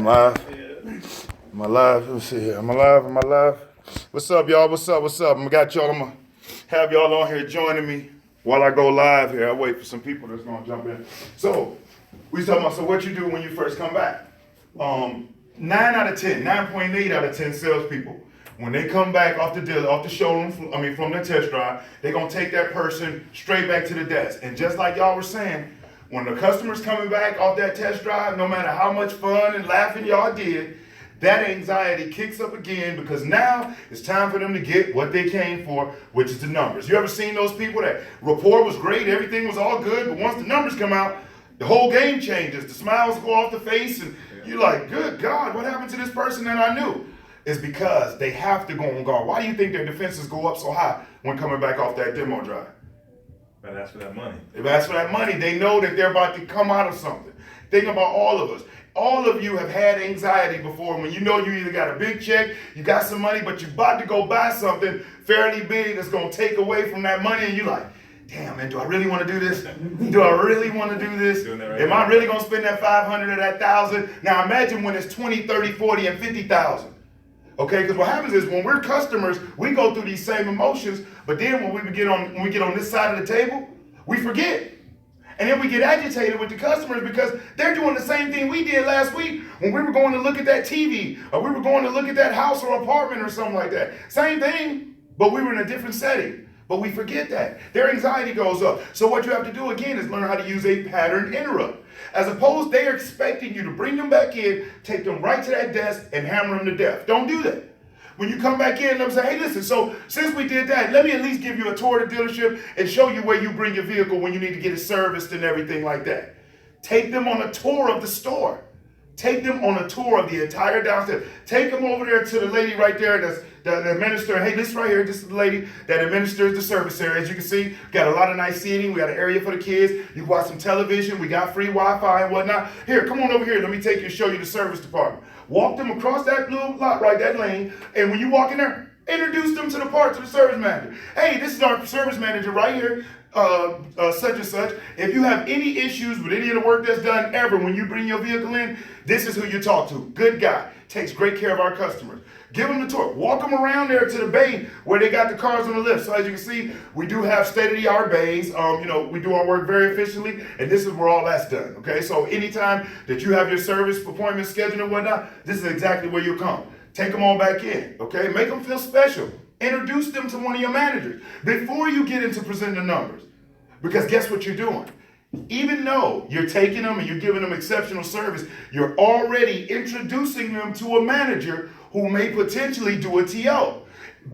I'm live. Am I live? Let me see here. Am I live? What's up, y'all? What's up? I'm gonna have y'all on here joining me while I go live here. I wait for some people that's gonna jump in. So we talking about what you do when you first come back. 9.8 out of 10 salespeople, when they come back off the showroom, from their test drive, they're gonna take that person straight back to the desk. And just like y'all were saying, when the customer's coming back off that test drive, no matter how much fun and laughing y'all did, that anxiety kicks up again because now it's time for them to get what they came for, which is the numbers. You ever seen those people that rapport was great, everything was all good, but once the numbers come out, the whole game changes. The smiles go off the face and you're like, good God, what happened to this person that I knew? It's because they have to go on guard. Why do you think their defenses go up so high when coming back off that demo drive? But ask for that money. They ask for that money. They know that they're about to come out of something. Think about all of us. All of you have had anxiety before when you know you either got a big check, you got some money, but you're about to go buy something fairly big that's going to take away from that money, and you're like, damn, man, do I really want to do this? Do I really want to do this? Am I really going to spend that 500 or that 1,000? Now imagine when it's 20, 30, 40, and 50,000. Okay, because what happens is when we're customers, we go through these same emotions, but then when we get on this side of the table, we forget. And then we get agitated with the customers because they're doing the same thing we did last week when we were going to look at that TV or we were going to look at that house or apartment or something like that. Same thing, but we were in a different setting. But we forget that. Their anxiety goes up. So what you have to do again is learn how to use a pattern interrupt. As opposed, they are expecting you to bring them back in, take them right to that desk and hammer them to death. Don't do that. When you come back in, let them say, hey, listen, so since we did that, let me at least give you a tour of the dealership and show you where you bring your vehicle when you need to get it serviced and everything like that. Take them on a tour of the store. Take them on a tour of the entire downstairs. Take them over there to the lady right there that's the administrator. Hey, this right here, this is the lady that administers the service area. As you can see, we got a lot of nice seating. We got an area for the kids. You can watch some television. We got free Wi-Fi and whatnot. Here, come on over here. Let me take you and show you the service department. Walk them across that blue lot right, that lane. And when you walk in there, introduce them to the service manager. Hey, this is our service manager right here. Such and such. If you have any issues with any of the work that's done ever when you bring your vehicle in, this is who you talk to. Good guy. Takes great care of our customers. Give them the tour. Walk them around there to the bay where they got the cars on the lift. So as you can see, we do have state-of-the-art bays. We do our work very efficiently, and this is where all that's done. Okay, so anytime that you have your service appointment scheduled and whatnot, this is exactly where you come. Take them all back in. Okay, make them feel special. Introduce them to one of your managers before you get into presenting the numbers. Because guess what you're doing? Even though you're taking them and you're giving them exceptional service, you're already introducing them to a manager who may potentially do a TO.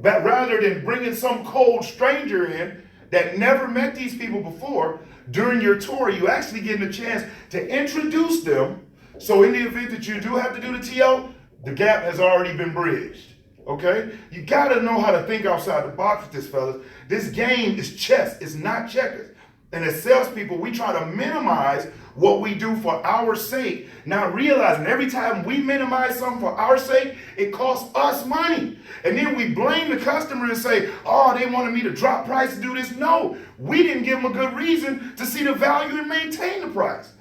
But rather than bringing some cold stranger in that never met these people before, during your tour, you actually getting a chance to introduce them. So in the event that you do have to do the TO, the gap has already been bridged. Okay? You gotta know how to think outside the box with this, fellas. This game is chess, it's not checkers. And as salespeople, we try to minimize what we do for our sake, not realizing every time we minimize something for our sake, it costs us money. And then we blame the customer and say, oh, they wanted me to drop price to do this. No, we didn't give them a good reason to see the value and maintain the price.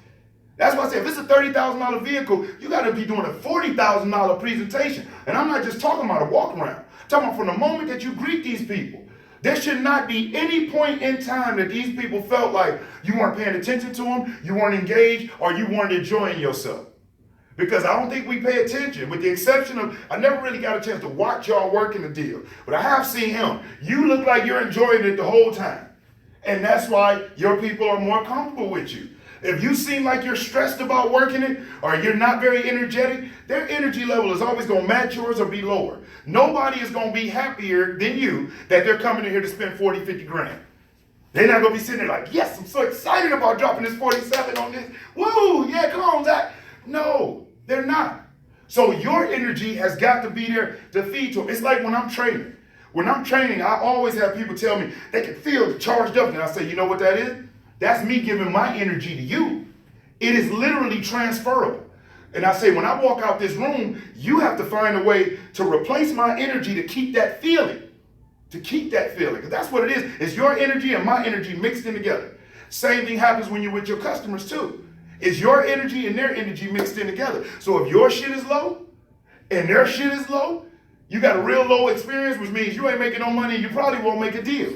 That's why I say if it's a $30,000 vehicle, you got to be doing a $40,000 presentation. And I'm not just talking about a walk around. I'm talking about from the moment that you greet these people. There should not be any point in time that these people felt like you weren't paying attention to them, you weren't engaged, or you weren't enjoying yourself. Because I don't think we pay attention, with the exception of, I never really got a chance to watch y'all working the deal, but I have seen him. You look like you're enjoying it the whole time. And that's why your people are more comfortable with you. If you seem like you're stressed about working it or you're not very energetic, their energy level is always going to match yours or be lower. Nobody is going to be happier than you that they're coming in here to spend 40, 50 grand. They're not going to be sitting there like, yes, I'm so excited about dropping this 47 on this. Woo, yeah, come on, Zach. No, they're not. So your energy has got to be there to feed to them. It's like when I'm training. When I'm training, I always have people tell me they can feel charged up. And I say, you know what that is? That's me giving my energy to you. It is literally transferable. And I say, when I walk out this room, you have to find a way to replace my energy to keep that feeling. To keep that feeling. Because that's what it is. It's your energy and my energy mixed in together. Same thing happens when you're with your customers too. It's your energy and their energy mixed in together. So if your shit is low and their shit is low, you got a real low experience, which means you ain't making no money and you probably won't make a deal.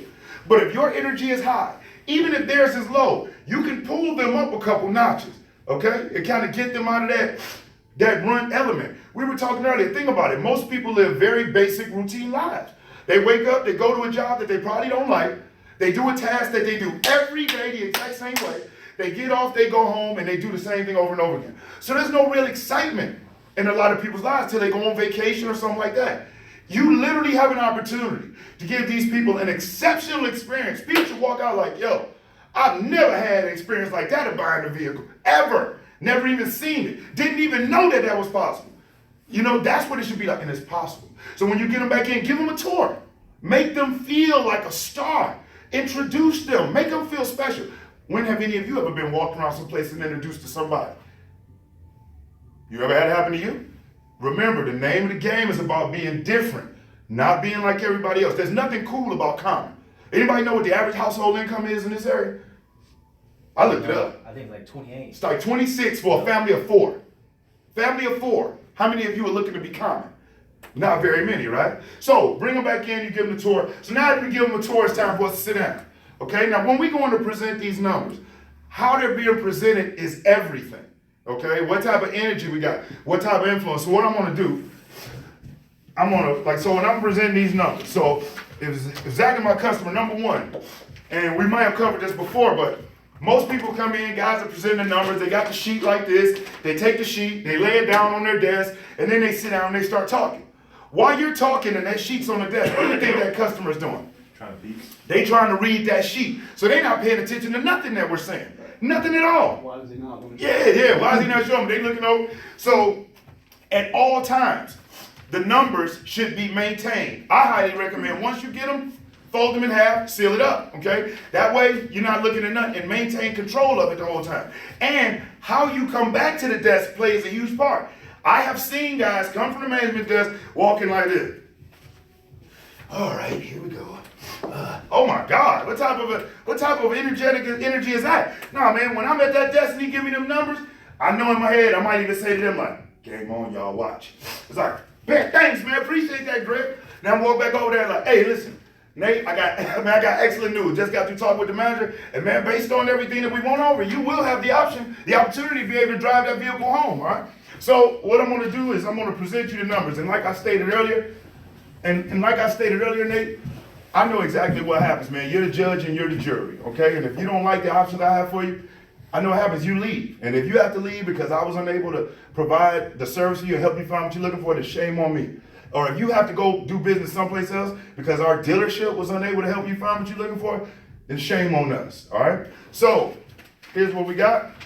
But if your energy is high, even if theirs is low, you can pull them up a couple notches, okay? And kind of get them out of that run element. We were talking earlier, think about it. Most people live very basic routine lives. They wake up, they go to a job that they probably don't like. They do a task that they do every day the exact same way. They get off, they go home, and they do the same thing over and over again. So there's no real excitement in a lot of people's lives till they go on vacation or something like that. You literally have an opportunity to give these people an exceptional experience. People should walk out like, yo, I've never had an experience like that of buying a vehicle, ever. Never even seen it. Didn't even know that that was possible. You know, that's what it should be like, and it's possible. So when you get them back in, give them a tour. Make them feel like a star. Introduce them. Make them feel special. When have any of you ever been walking around someplace and introduced to somebody? You ever had it happen to you? Remember, the name of the game is about being different, not being like everybody else. There's nothing cool about common. Anybody know what the average household income is in this area? I looked it up. I think like 28. It's like 26 for a family of 4. Family of 4. How many of you are looking to be common? Not very many, right? So bring them back in, you give them a tour. So now that we give them a tour, it's time for us to sit down. Okay, now when we go on to present these numbers, how they're being presented is everything. Okay, what type of energy we got, what type of influence. So what I'm gonna do, so when I'm presenting these numbers, so if Zach is my customer, number one, and we might have covered this before, but most people come in, guys are presenting the numbers, they got the sheet like this, they take the sheet, they lay it down on their desk, and then they sit down and they start talking. While you're talking and that sheet's on the desk, what do you think that customer's doing? Trying to beat. They trying to read that sheet. So they're not paying attention to nothing that we're saying. Nothing at all. Why is he not? Yeah. Why is he not showing them? They looking over. So at all times, the numbers should be maintained. I highly recommend once you get them, fold them in half, seal it up, okay? That way you're not looking at nothing and maintain control of it the whole time. And how you come back to the desk plays a huge part. I have seen guys come from the management desk walking like this. All right, here we go. Oh my God, what type of energetic energy is that? Nah, man, when I'm at that desk and he give me them numbers, I know in my head I might even say to them like, game on, y'all, watch. It's like, man, thanks, man, appreciate that, Greg. Now I'm walk back over there like, hey, listen, Nate, I got excellent news. Just got to talk with the manager, and man, based on everything that we went over, you will have the opportunity to be able to drive that vehicle home, all right? So what I'm gonna do is I'm gonna present you the numbers, and like I stated earlier, Nate, I know exactly what happens, man. You're the judge and you're the jury, okay? And if you don't like the options I have for you, I know what happens, you leave. And if you have to leave because I was unable to provide the service for you and help you find what you're looking for, then shame on me. Or if you have to go do business someplace else because our dealership was unable to help you find what you're looking for, then shame on us, all right? So here's what we got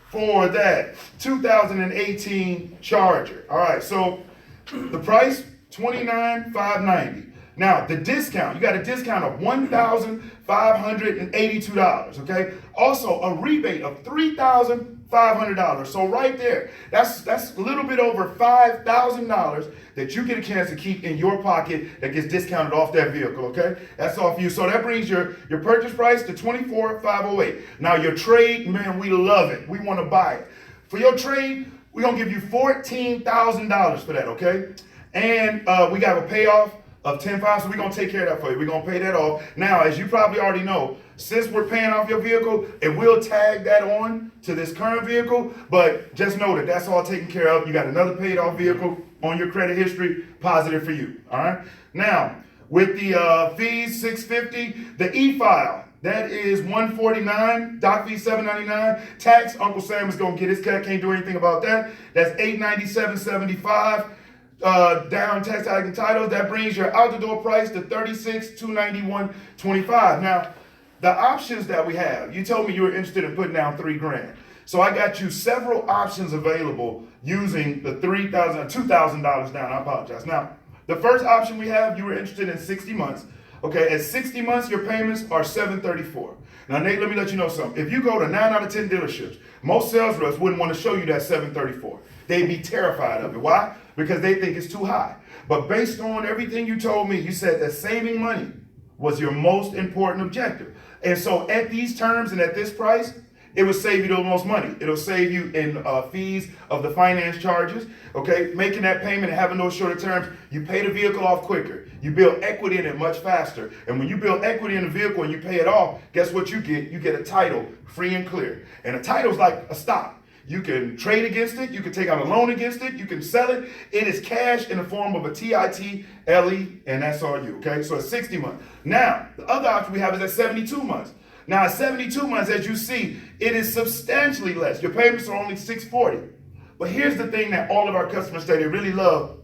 for that 2018 Charger. All right, so the price, $29,590. Now, the discount, you got a discount of $1,582, okay? Also, a rebate of $3,500. So right there, that's a little bit over $5,000 that you get a chance to keep in your pocket that gets discounted off that vehicle, okay? That's off you. So that brings your purchase price to $24,508. Now, your trade, man, we love it. We want to buy it. For your trade, we're going to give you $14,000 for that, okay? And we got a payoff of $10,500, so we're going to take care of that for you. We're going to pay that off. Now, as you probably already know, since we're paying off your vehicle, it will tag that on to this current vehicle, but just know that that's all taken care of. You got another paid off vehicle on your credit history, positive for you, all right? Now, with the fees, $650, the e-file, that is $149, doc fee $799, tax, Uncle Sam is going to get his cut, can't do anything about that. That's $897.75. Down tax and titles, that brings your out the door price to $36,291.25. Now, the options that we have, you told me you were interested in putting down $3,000. So I got you several options available using the $2,000 down. I apologize. Now, the first option we have, you were interested in 60 months. Okay, at 60 months, your payments are $734. Now, Nate, let me let you know something. If you go to 9 out of 10 dealerships, most sales reps wouldn't want to show you that $734. They'd be terrified of it. Why? Because they think it's too high. But based on everything you told me, you said that saving money was your most important objective. And so at these terms and at this price, it will save you the most money. It'll save you in fees of the finance charges, okay? Making that payment and having those shorter terms, you pay the vehicle off quicker. You build equity in it much faster. And when you build equity in the vehicle and you pay it off, guess what you get? You get a title, free and clear. And a title is like a stock. You can trade against it. You can take out a loan against it. You can sell it. It is cash in the form of a TITLE and SRU, okay? So it's 60 months. Now, the other option we have is at 72 months. Now, at 72 months, as you see, it is substantially less. Your payments are only $640. But here's the thing that all of our customers say they really love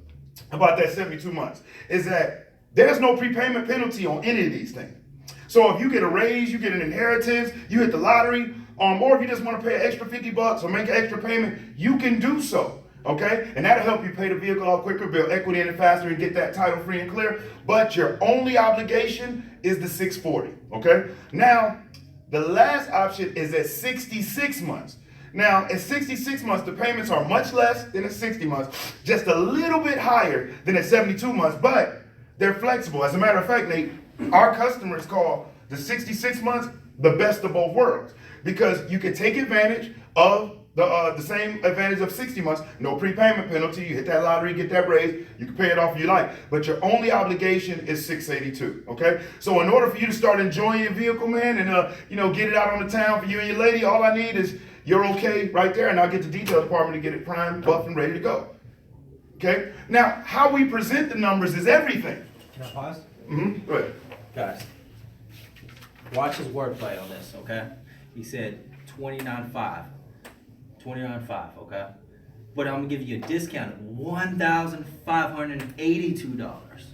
about that 72 months is that there's no prepayment penalty on any of these things. So if you get a raise, you get an inheritance, you hit the lottery, or if you just want to pay an extra $50 or make an extra payment, you can do so, okay? And that'll help you pay the vehicle off quicker, build equity in it faster, and get that title free and clear. But your only obligation is the $640, okay? Now, the last option is at 66 months. Now, at 66 months, the payments are much less than at 60 months, just a little bit higher than at 72 months, but they're flexible. As a matter of fact, Nate, our customers call the 66 months the best of both worlds because you can take advantage of the same advantage of 60 months, no prepayment penalty. You hit that lottery, get that raise, you can pay it off if you like, but your only obligation is $682. Okay, so in order for you to start enjoying your vehicle, man, and get it out on the town for you and your lady, all I need is you're okay right there, and I'll get the detail department to get it primed, buffed, and ready to go. Okay, now how we present the numbers is everything. Can I pause? Go ahead. Guys, watch his wordplay on this, okay? He said 29.5. 29.5, okay? But I'm gonna give you a discount of $1,582.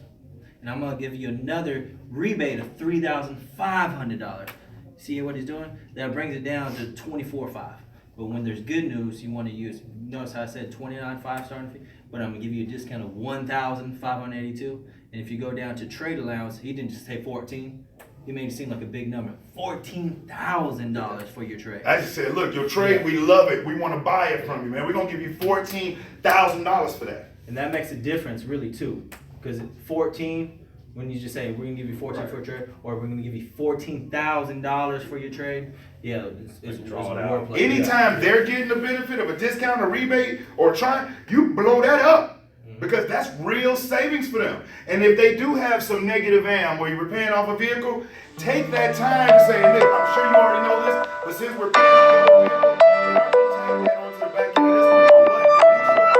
And I'm gonna give you another rebate of $3,500. See what he's doing? That brings it down to 24.5. But when there's good news, you want to use, notice how I said 29.5 starting fee, but I'm gonna give you a discount of 1,582. And if you go down to trade allowance, he didn't just say 14. He made it seem like a big number. $14,000 for your trade. I just said, look, your trade, we love it. We want to buy it from you, man. We're gonna give you $14,000 for that. And that makes a difference, really, too, because 14. When you just say we're gonna give you 14 for a trade, or we're gonna give you $14,000 for your trade, yeah, it's draw it more out. play. Anytime they're getting the benefit of a discount, a rebate, or you blow that up because that's real savings for them. And if they do have some negative AM where you're paying off a vehicle, take that time to say, Nick, I'm sure you already know this, but since we're paying off your vehicle, we're not gonna tag that onto the back end of this one, but at least you have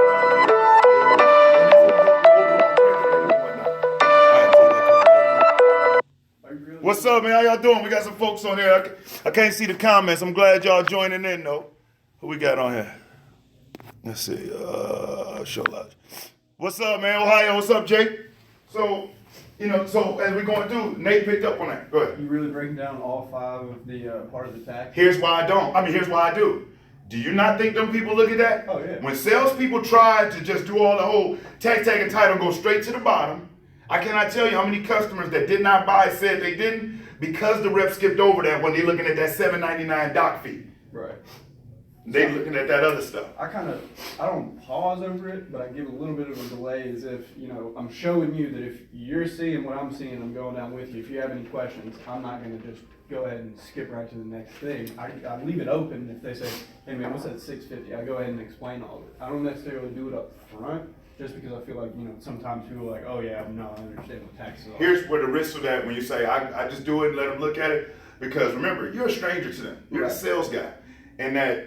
What's up, man? How y'all doing? We got some folks on here. I can't see the comments. I'm glad y'all joining in, though. Who we got on here? Let's see. Show live. What's up, man? Ohio. What's up, Jake? So as we're going through, Nate picked up on that. Go ahead. You really breaking down all 5 of the part of the tax? Here's why I don't. Here's why I do. Do you not think them people look at that? Oh, yeah. When salespeople try to just do all the whole tax, tag, and title, go straight to the bottom, I cannot tell you how many customers that did not buy said they didn't because the rep skipped over that when they're looking at that $7.99 doc fee. Right. They looking at that other stuff. I don't pause over it, but I give a little bit of a delay as if, I'm showing you that if you're seeing what I'm seeing, I'm going down with you. If you have any questions, I'm not going to just go ahead and skip right to the next thing. I leave it open. If they say, hey man, what's that $650? I go ahead and explain all of it. I don't necessarily do it up front just because I feel like, sometimes people are like, oh yeah, no, I understand what taxes are. Here's where the risk of that when you say, I just do it and let them look at it, because remember, you're a stranger to them. You're a sales guy. And that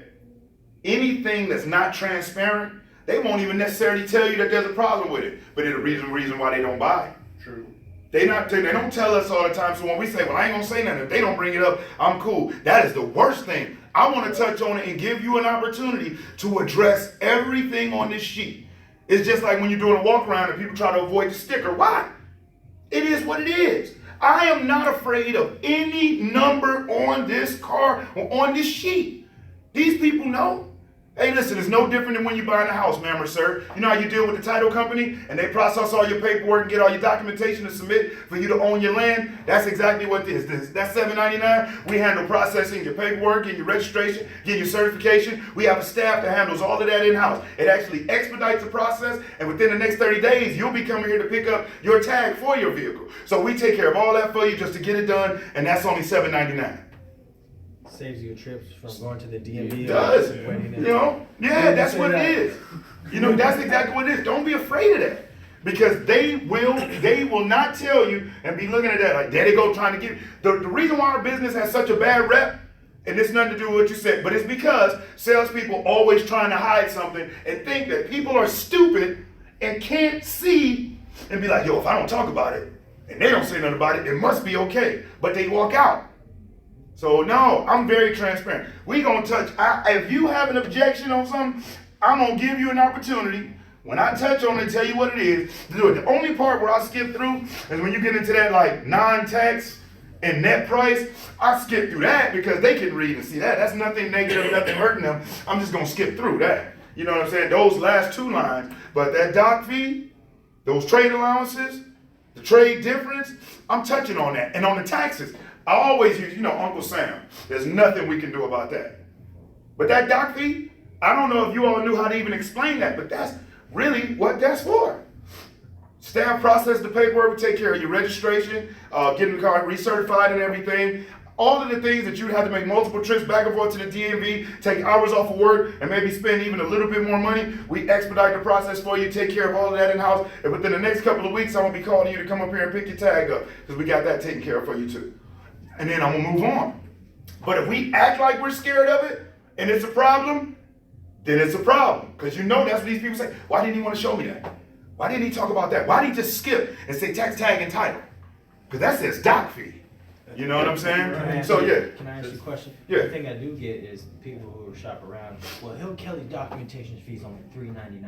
anything that's not transparent, they won't even necessarily tell you that there's a problem with it. But it's a reason why they don't buy. True. They don't tell us all the time. So when we say, well, I ain't gonna say nothing, if they don't bring it up, I'm cool. That is the worst thing. I want to touch on it and give you an opportunity to address everything on this sheet. It's just like when you're doing a walk around and people try to avoid the sticker. Why? It is what it is. I am not afraid of any number on this car or on this sheet. These people know. Hey, listen, it's no different than when you're buying a house, ma'am or sir. You know how you deal with the title company and they process all your paperwork and get all your documentation to submit for you to own your land? That's exactly what this is. That's $7.99. We handle processing your paperwork, getting your registration, getting your certification. We have a staff that handles all of that in-house. It actually expedites the process, and within the next 30 days, you'll be coming here to pick up your tag for your vehicle. So we take care of all that for you just to get it done, and that's only $7.99. Saves you trips from going to the DMV. It does. and waiting You know? Yeah, that's what it is. You know, that's exactly what it is. Don't be afraid of that. Because they will not tell you and be looking at that like, there they go trying to get. The reason why our business has such a bad rep, and it's nothing to do with what you said, but it's because salespeople always trying to hide something and think that people are stupid and can't see and be like, yo, if I don't talk about it and they don't say nothing about it, it must be okay. But they walk out. So no, I'm very transparent. We gonna touch, if you have an objection on something, I'm gonna give you an opportunity. When I touch on it and tell you what it is, to do it. The only part where I skip through is when you get into that like non-tax and net price, I skip through that because they can read and see that. That's nothing negative, nothing hurting them. I'm just gonna skip through that. You know what I'm saying? Those last two lines, but that doc fee, those trade allowances, the trade difference, I'm touching on that. And on the taxes, I always use, Uncle Sam. There's nothing we can do about that. But that doc fee, I don't know if you all knew how to even explain that, but that's really what that's for. Staff process the paperwork, take care of your registration, getting the car recertified and everything. All of the things that you'd have to make multiple trips back and forth to the DMV, take hours off of work, and maybe spend even a little bit more money. We expedite the process for you, take care of all of that in-house. And within the next couple of weeks, I'm gonna be calling you to come up here and pick your tag up, because we got that taken care of for you too. And then I'm gonna move on. But if we act like we're scared of it, and it's a problem, then it's a problem. Because that's what these people say. Why didn't he want to show me that? Why didn't he talk about that? Why didn't he just skip and say tax tag and title? Because that says doc fee. You know what I'm saying? So yeah. Can I ask you a question? Yeah. The thing I do get is people who shop around, well, Hill Kelly documentation fees only $3.99.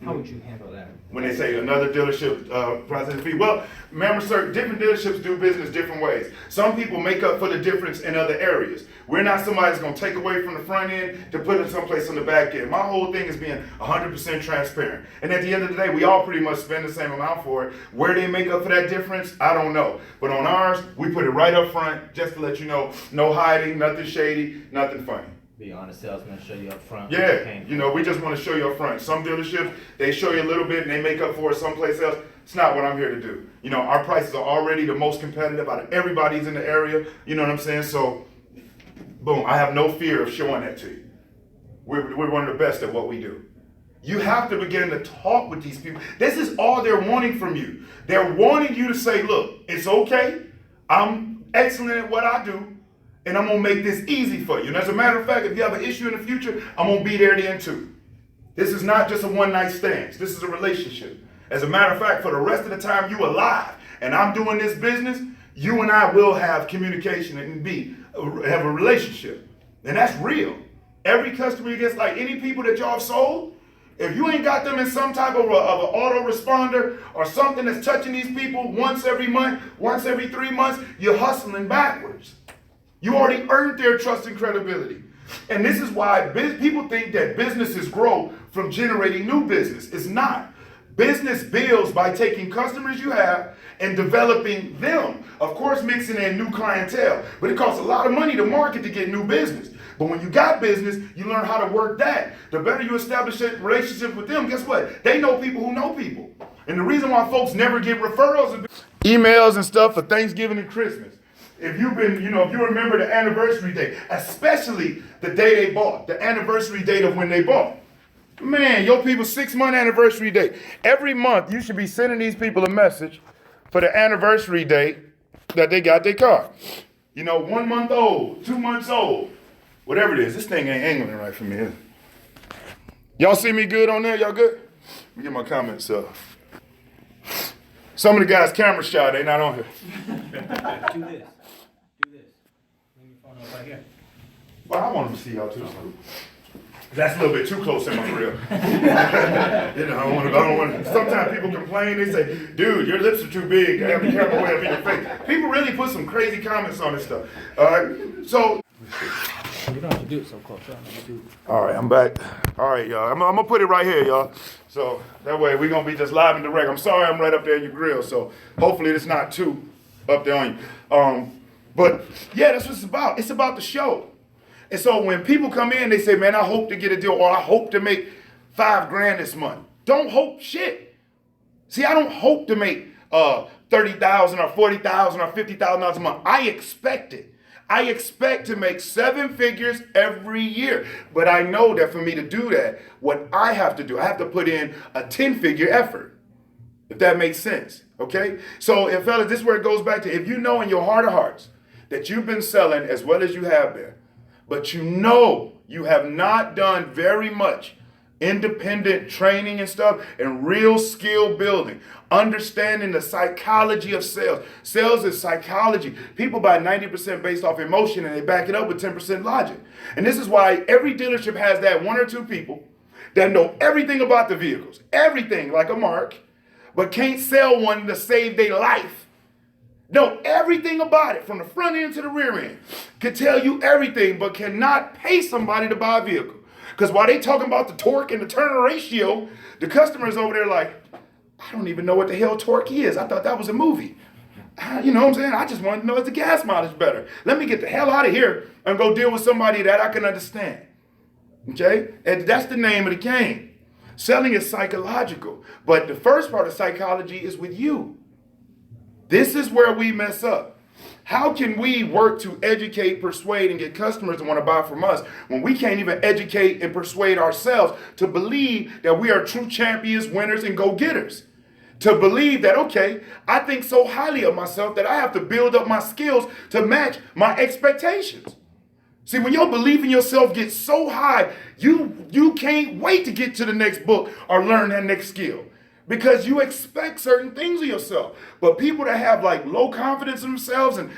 How would you handle that? When they say another dealership processing fee, well, remember, sir, different dealerships do business different ways. Some people make up for the difference in other areas. We're not somebody that's gonna take away from the front end to put it someplace on the back end. My whole thing is being 100% transparent. And at the end of the day, we all pretty much spend the same amount for it. Where they make up for that difference, I don't know. But on ours, we put it right up front just to let you know, no hiding, nothing shady, nothing funny. Be honest salesman, show you up front. Yeah, we just want to show you up front. Some dealerships, they show you a little bit and they make up for it someplace else. It's not what I'm here to do. Our prices are already the most competitive out of everybody's in the area. You know what I'm saying? So, boom, I have no fear of showing that to you. We're one of the best at what we do. You have to begin to talk with these people. This is all they're wanting from you. They're wanting you to say, look, it's okay. I'm excellent at what I do. And I'm gonna make this easy for you. And as a matter of fact, if you have an issue in the future, I'm gonna be there then too. This is not just a one-night stand. This is a relationship. As a matter of fact, for the rest of the time you alive and I'm doing this business, you and I will have communication and have a relationship. And that's real. Every customer gets, like any people that y'all have sold, if you ain't got them in some type of an autoresponder or something that's touching these people once every month, once every 3 months, you're hustling backwards. You already earned their trust and credibility. And this is why people think that businesses grow from generating new business. It's not. Business builds by taking customers you have and developing them. Of course, mixing in new clientele. But it costs a lot of money to market to get new business. But when you got business, you learn how to work that. The better you establish a relationship with them, guess what? They know people who know people. And the reason why folks never get referrals is emails and stuff for Thanksgiving and Christmas. If you've been, if you remember the anniversary date, especially the day they bought, the anniversary date of when they bought. Man, your people's 6-month anniversary date. Every month, you should be sending these people a message for the anniversary date that they got their car. 1 month old, 2 months old, whatever it is. This thing ain't angling right for me. Y'all see me good on there? Y'all good? Let me get my comments up. Some of the guys camera shy, they not on here. Do this. Leave your phone up right here. Well, I want them to see y'all too. That's a little bit too close in my grill. I don't want to. Sometimes people complain. They say, "Dude, your lips are too big. Have the camera way up in your face." People really put some crazy comments on this stuff. All right, so. You don't have to do it so close. All right, I'm back. All right, y'all. I'm gonna put it right here, y'all. So that way we're gonna be just live and direct. I'm sorry I'm right up there in your grill. So hopefully it's not too up there on you. But yeah, that's what it's about. It's about the show. And so when people come in, they say, man, I hope to get a deal, or I hope to make $5,000 this month. Don't hope shit. See, I don't hope to make $30,000 or $40,000 or $50,000 a month. I expect it. I expect to make 7 figures every year. But I know that for me to do that, what I have to do, I have to put in a 10-figure effort. If that makes sense, okay? So, if fellas, this is where it goes back to, if you know in your heart of hearts that you've been selling as well as you have been, but you know you have not done very much independent training and stuff and real skill building, understanding the psychology of sales. Sales is psychology. People buy 90% based off emotion and they back it up with 10% logic. And this is why every dealership has that 1 or 2 people that know everything about the vehicles, everything like a Mark, but can't sell one to save their life. Know everything about it from the front end to the rear end. Can tell you everything, but cannot pay somebody to buy a vehicle. Because while they talking about the torque and the turn ratio, the customer's over there like, I don't even know what the hell torque is. I thought that was a movie. You know what I'm saying? I just want to know is the gas mileage better. Let me get the hell out of here and go deal with somebody that I can understand. Okay? And that's the name of the game. Selling is psychological. But the first part of psychology is with you. This is where we mess up. How can we work to educate, persuade, and get customers to want to buy from us when we can't even educate and persuade ourselves to believe that we are true champions, winners, and go-getters? To believe that, okay, I think so highly of myself that I have to build up my skills to match my expectations. See, when your belief in yourself gets so high, you can't wait to get to the next book or learn that next skill. Because you expect certain things of yourself. But people that have like low confidence in themselves and,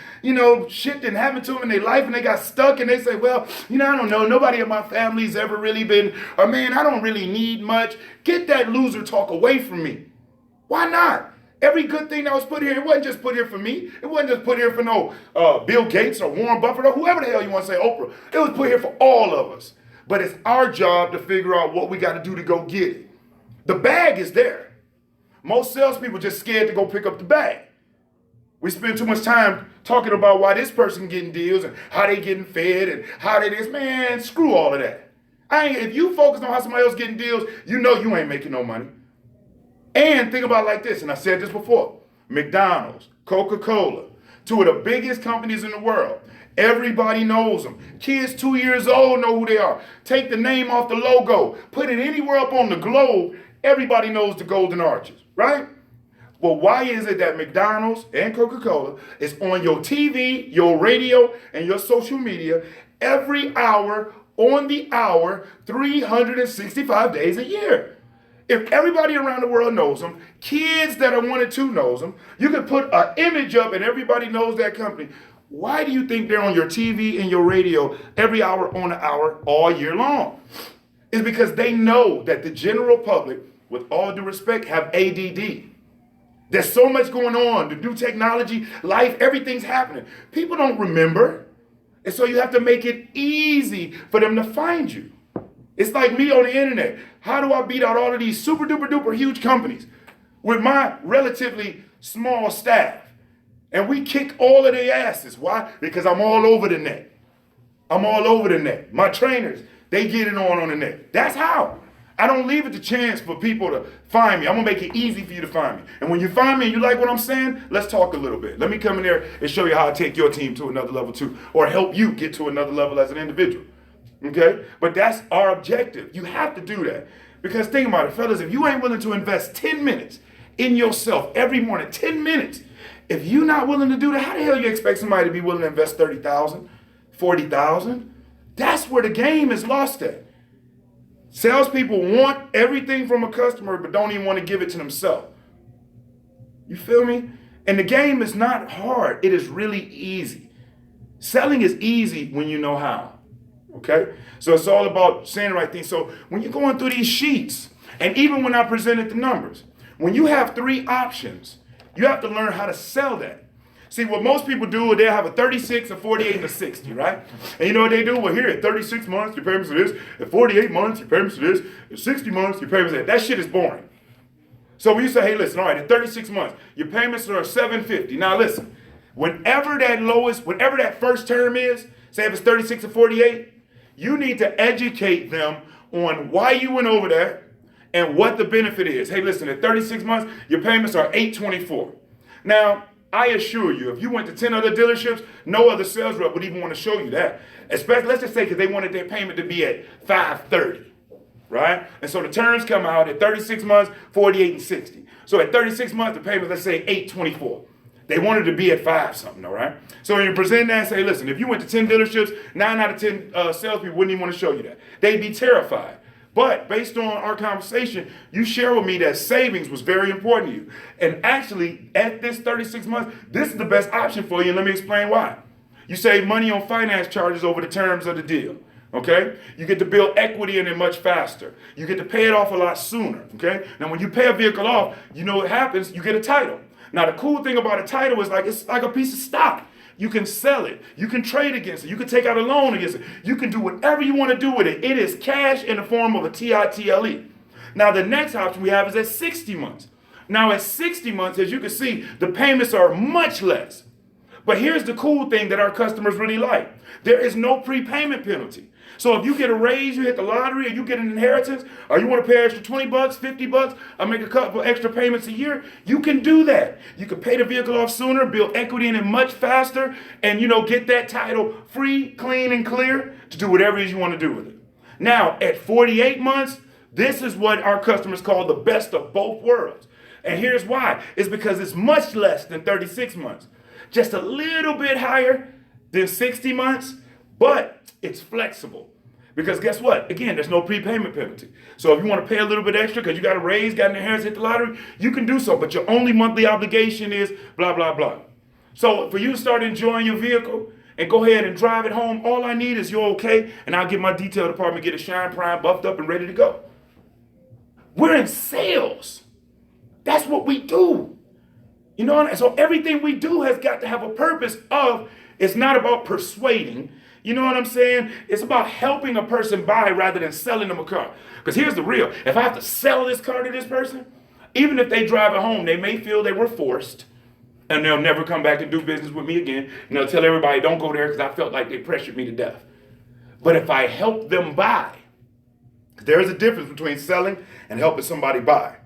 shit didn't happen to them in their life and they got stuck and they say, well, I don't know. Nobody in my family's ever really been, or man, I don't really need much. Get that loser talk away from me. Why not? Every good thing that was put here, it wasn't just put here for me. It wasn't just put here for no Bill Gates or Warren Buffett or whoever the hell you want to say, Oprah. It was put here for all of us. But it's our job to figure out what we got to do to go get it. The bag is there. Most salespeople just scared to go pick up the bag. We spend too much time talking about why this person getting deals and how they getting fed and how they this. Man, screw all of that. If you focus on how somebody else getting deals, you know you ain't making no money. And think about it like this, and I said this before, McDonald's, Coca-Cola, 2 of the biggest companies in the world. Everybody knows them. Kids 2 years old know who they are. Take the name off the logo, put it anywhere up on the globe, everybody knows the Golden Arches, right? Well, why is it that McDonald's and Coca-Cola is on your TV, your radio, and your social media every hour, on the hour, 365 days a year? If everybody around the world knows them, kids that are 1 and 2 knows them, you can put an image up and everybody knows that company. Why do you think they're on your TV and your radio every hour on the hour all year long? It's because they know that the general public, with all due respect, have ADD. There's so much going on. The new technology, life, everything's happening. People don't remember. And so you have to make it easy for them to find you. It's like me on the internet. How do I beat out all of these super duper duper huge companies with my relatively small staff? And we kick all of their asses. Why? Because I'm all over the net. I'm all over the net. My trainers, they get it on the net. That's how. I don't leave it to chance for people to find me. I'm going to make it easy for you to find me. And when you find me and you like what I'm saying, let's talk a little bit. Let me come in there and show you how I take your team to another level too, or help you get to another level as an individual. Okay? But that's our objective. You have to do that. Because think about it, fellas, if you ain't willing to invest 10 minutes in yourself every morning, 10 minutes, if you're not willing to do that, how the hell you expect somebody to be willing to invest $30,000, $40,000? That's where the game is lost at. Salespeople want everything from a customer, but don't even want to give it to themselves. You feel me? And the game is not hard. It is really easy. Selling is easy when you know how. Okay? So it's all about saying the right thing. So when you're going through these sheets, and even when I presented the numbers, when you have 3 options, you have to learn how to sell that. See, what most people do is they'll have a 36, a 48, and a 60, right? And you know what they do? Well, here at 36 months, your payments are this. At 48 months, your payments are this. At 60 months, your payments are that. That shit is boring. So when you say, hey, listen, all right, at 36 months, your payments are $750. Now listen, whenever that first term is, say if it's 36 or 48, you need to educate them on why you went over that and what the benefit is. Hey, listen, at 36 months, your payments are $824. Now, I assure you, if you went to 10 other dealerships, no other sales rep would even want to show you that. Especially, let's just say, because they wanted their payment to be at 530, right? And so the terms come out at 36 months, 48 and 60. So at 36 months, the payment, let's say 824. They wanted to be at 5 something, all right? So when you present that and say, listen, if you went to 10 dealerships, 9 out of 10 salespeople wouldn't even want to show you that. They'd be terrified. But based on our conversation, you share with me that savings was very important to you. And actually, at this 36 months, this is the best option for you, and let me explain why. You save money on finance charges over the terms of the deal, okay? You get to build equity in it much faster. You get to pay it off a lot sooner, okay? Now, when you pay a vehicle off, you know what happens? You get a title. Now, the cool thing about a title is it's like a piece of stock. You can sell it. You can trade against it. You can take out a loan against it. You can do whatever you want to do with it. It is cash in the form of a TITLE. Now, the next option we have is at 60 months. Now, at 60 months, as you can see, the payments are much less. But here's the cool thing that our customers really like. There is no prepayment penalty. So if you get a raise, you hit the lottery, or you get an inheritance, or you want to pay extra $20, $50, or make a couple extra payments a year, you can do that. You can pay the vehicle off sooner, build equity in it much faster, and get that title free, clean, and clear to do whatever it is you want to do with it. Now, at 48 months, this is what our customers call the best of both worlds. And here's why. It's because it's much less than 36 months. Just a little bit higher than 60 months, but it's flexible. Because guess what? Again, there's no prepayment penalty. So if you want to pay a little bit extra because you got a raise, got an inheritance, hit the lottery, you can do so. But your only monthly obligation is blah, blah, blah. So for you to start enjoying your vehicle and go ahead and drive it home, all I need is your okay, and I'll get my detail department, get it shine prime, buffed up, and ready to go. We're in sales. That's what we do. So everything we do has got to have a purpose of, it's not about persuading. You know what I'm saying? It's about helping a person buy rather than selling them a car. Because here's the real. If I have to sell this car to this person, even if they drive it home, they may feel they were forced, and they'll never come back and do business with me again. And they'll tell everybody, don't go there because I felt like they pressured me to death. But if I help them buy, there is a difference between selling and helping somebody buy.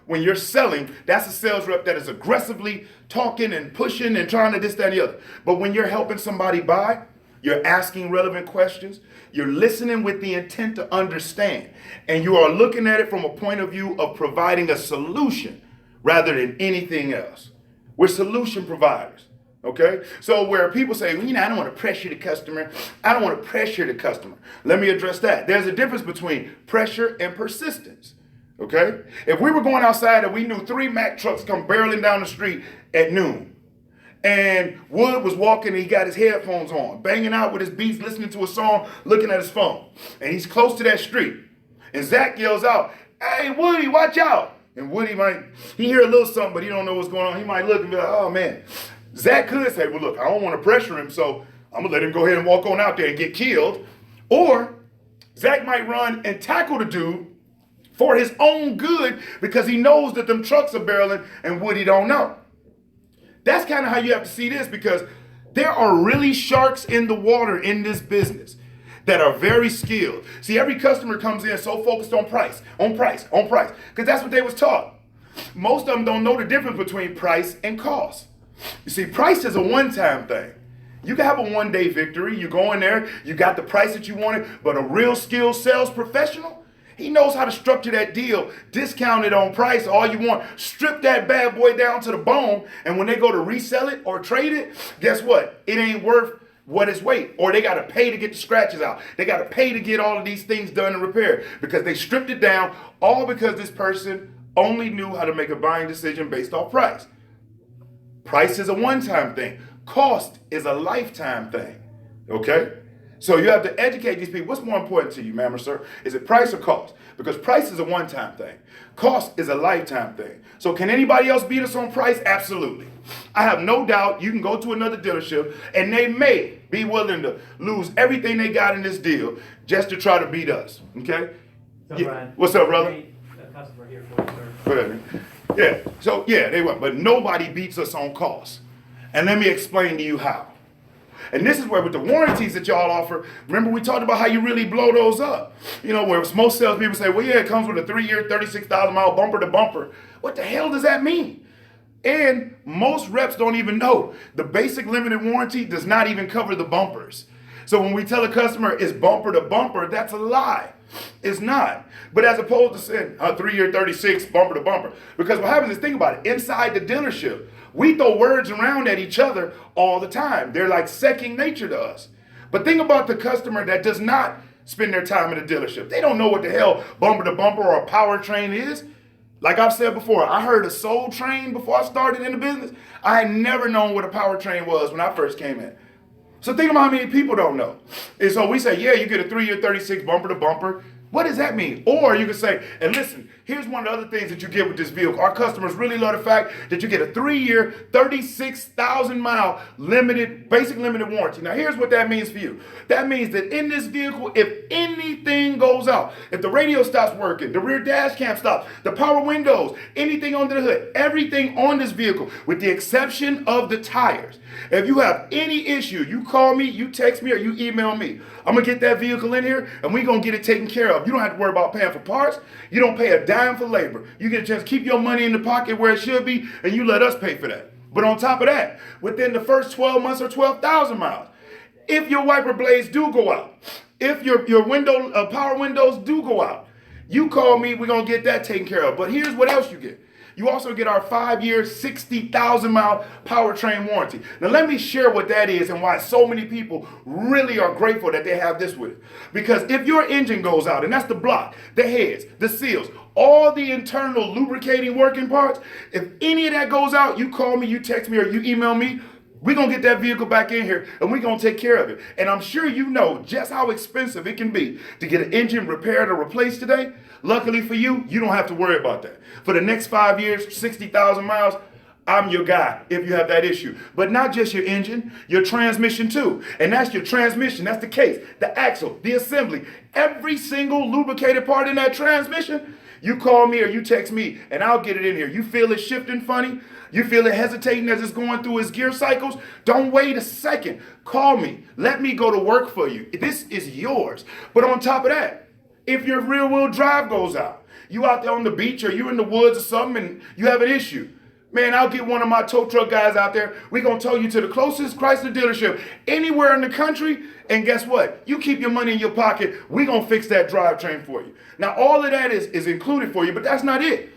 When you're selling, that's a sales rep that is aggressively talking and pushing and trying to this, that, and the other. But when you're helping somebody buy, you're asking relevant questions. You're listening with the intent to understand. And you are looking at it from a point of view of providing a solution rather than anything else. We're solution providers, okay? So where people say, well, I don't want to pressure the customer. I don't want to pressure the customer. Let me address that. There's a difference between pressure and persistence, okay? If we were going outside and we knew 3 Mack trucks come barreling down the street at noon, and Wood was walking and he got his headphones on, banging out with his beats, listening to a song, looking at his phone. And he's close to that street. And Zach yells out, hey, Woody, watch out. And Woody he hear a little something, but he don't know what's going on. He might look and be like, oh, man. Zach could say, well, look, I don't want to pressure him, so I'm going to let him go ahead and walk on out there and get killed. Or Zach might run and tackle the dude for his own good because he knows that them trucks are barreling and Woody don't know. That's kind of how you have to see this, because there are really sharks in the water in this business that are very skilled. See, every customer comes in so focused on price, because that's what they was taught. Most of them don't know the difference between price and cost. You see, price is a one-time thing. You can have a one-day victory. You go in there, you got the price that you wanted, but a real skilled sales professional, he knows how to structure that deal, discount it on price, all you want, strip that bad boy down to the bone, and when they go to resell it or trade it, guess what? It ain't worth what it's weight, or they got to pay to get the scratches out. They got to pay to get all of these things done and repaired because they stripped it down, all because this person only knew how to make a buying decision based off price. Price is a one-time thing. Cost is a lifetime thing, okay? So you have to educate these people. What's more important to you, ma'am or sir? Is it price or cost? Because price is a one-time thing. Cost is a lifetime thing. So can anybody else beat us on price? Absolutely. I have no doubt you can go to another dealership and they may be willing to lose everything they got in this deal just to try to beat us, okay? So, Brian, what's up, brother? A customer here for you, sir. Go ahead, man. Yeah, so yeah, they will. But nobody beats us on cost. And let me explain to you how. And this is where with the warranties that y'all offer, remember we talked about how you really blow those up. Where most salespeople say, well, yeah, it comes with a 3-year, 36,000-mile bumper to bumper. What the hell does that mean? And most reps don't even know the basic limited warranty does not even cover the bumpers. So when we tell a customer it's bumper to bumper, that's a lie. It's not. But as opposed to saying a 3-year 36 bumper to bumper. Because what happens is, think about it, inside the dealership, we throw words around at each other all the time. They're like second nature to us. But think about the customer that does not spend their time in a dealership. They don't know what the hell bumper to bumper or a powertrain is. Like I've said before, I heard of Soul Train before I started in the business. I had never known what a powertrain was when I first came in. So think about how many people don't know. And so we say, yeah, you get a 3-year 36 bumper to bumper. What does that mean? Or you could say, and listen, here's one of the other things that you get with this vehicle. Our customers really love the fact that you get a 3-year, 36,000 mile basic limited warranty. Now here's what that means for you. That means that in this vehicle, if anything goes out, if the radio stops working, the rear dash cam stops, the power windows, anything under the hood, everything on this vehicle, with the exception of the tires. If you have any issue, you call me, you text me, or you email me. I'm going to get that vehicle in here, and we're going to get it taken care of. You don't have to worry about paying for parts. You don't pay a dime for labor. You get a chance to keep your money in the pocket where it should be, and you let us pay for that. But on top of that, within the first 12 months or 12,000 miles, if your wiper blades do go out, if your power windows do go out, you call me, we're going to get that taken care of. But here's what else you get. You also get our 5-year, 60,000 mile powertrain warranty. Now let me share what that is and why so many people really are grateful that they have this with it. Because if your engine goes out, and that's the block, the heads, the seals, all the internal lubricating working parts, if any of that goes out, you call me, you text me, or you email me, we're going to get that vehicle back in here, and we're going to take care of it. And I'm sure you know just how expensive it can be to get an engine repaired or replaced today. Luckily for you, you don't have to worry about that. For the next 5 years, 60,000 miles, I'm your guy if you have that issue. But not just your engine, your transmission too. And that's your transmission. That's the case, the axle, the assembly. Every single lubricated part in that transmission, you call me or you text me, and I'll get it in here. You feel it shifting funny? You feel it hesitating as it's going through its gear cycles? Don't wait a second. Call me. Let me go to work for you. This is yours. But on top of that, if your rear wheel drive goes out, you out there on the beach or you in the woods or something and you have an issue, man, I'll get one of my tow truck guys out there. We're going to tow you to the closest Chrysler dealership anywhere in the country. And guess what? You keep your money in your pocket. We're going to fix that drivetrain for you. Now, all of that is included for you, but that's not it.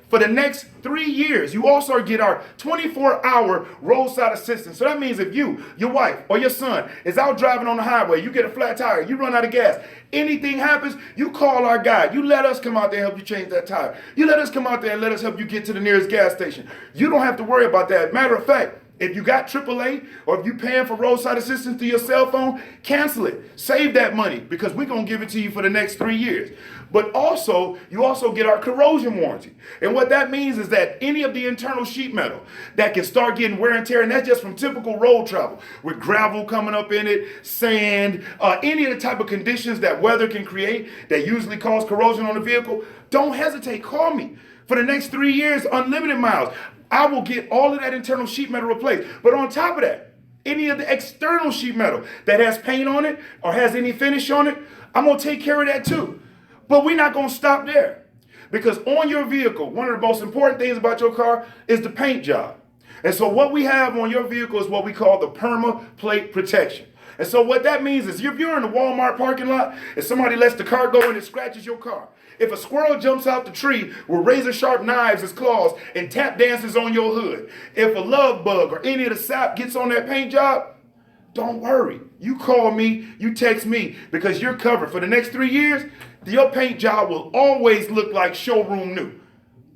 For the next 3 years, you also get our 24-hour roadside assistance. So that means if you, your wife, or your son is out driving on the highway, you get a flat tire, you run out of gas, anything happens, you call our guy. You let us come out there and help you change that tire. You let us come out there and let us help you get to the nearest gas station. You don't have to worry about that. Matter of fact, if you got AAA or if you're paying for roadside assistance through your cell phone, cancel it. Save that money because we're going to give it to you for the next 3 years. But also, you also get our corrosion warranty. And what that means is that any of the internal sheet metal that can start getting wear and tear, and that's just from typical road travel, with gravel coming up in it, sand, any of the type of conditions that weather can create that usually cause corrosion on the vehicle, don't hesitate. Call me. For the next 3 years, unlimited miles, I will get all of that internal sheet metal replaced. But on top of that, any of the external sheet metal that has paint on it or has any finish on it, I'm going to take care of that too. But we're not going to stop there. Because on your vehicle, one of the most important things about your car is the paint job. And so what we have on your vehicle is what we call the Perma plate protection. And so what that means is if you're in the Walmart parking lot and somebody lets the car go and it scratches your car, if a squirrel jumps out the tree with razor sharp knives as claws and tap dances on your hood, if a love bug or any of the sap gets on that paint job, don't worry. You call me, you text me, because you're covered. For the next 3 years, your paint job will always look like showroom new.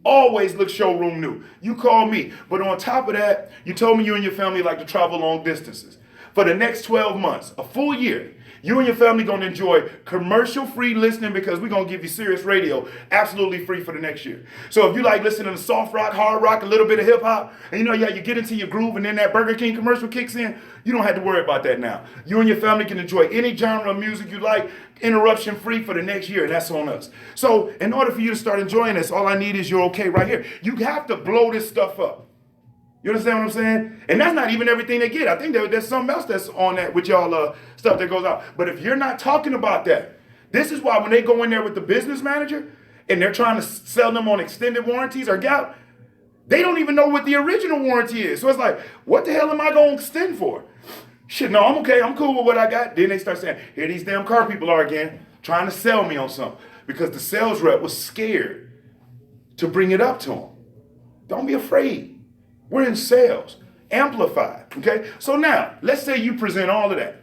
Always look showroom new. You call me. But on top of that, you told me you and your family like to travel long distances. For the next 12 months, a full year, you and your family going to enjoy commercial-free listening because we're going to give you Sirius Radio absolutely free for the next year. So if you like listening to soft rock, hard rock, a little bit of hip-hop, and you know, yeah, you get into your groove and then that Burger King commercial kicks in, you don't have to worry about that now. You and your family can enjoy any genre of music you like, interruption-free for the next year, and that's on us. So in order for you to start enjoying this, all I need is your okay right here. You have to blow this stuff up. You understand what I'm saying? And that's not even everything they get. I think there's something else that's on that with y'all stuff that goes out. But if you're not talking about that, this is why when they go in there with the business manager and they're trying to sell them on extended warranties or gap, They don't even know what the original warranty is. So it's like, what the hell am I going to extend for? Shit, no, I'm okay. I'm cool with what I got. Then they start saying, here these damn car people are again, trying to sell me on something. Because the sales rep was scared to bring it up to them. Don't be afraid. We're in sales. Amplify, okay? So now, let's say you present all of that.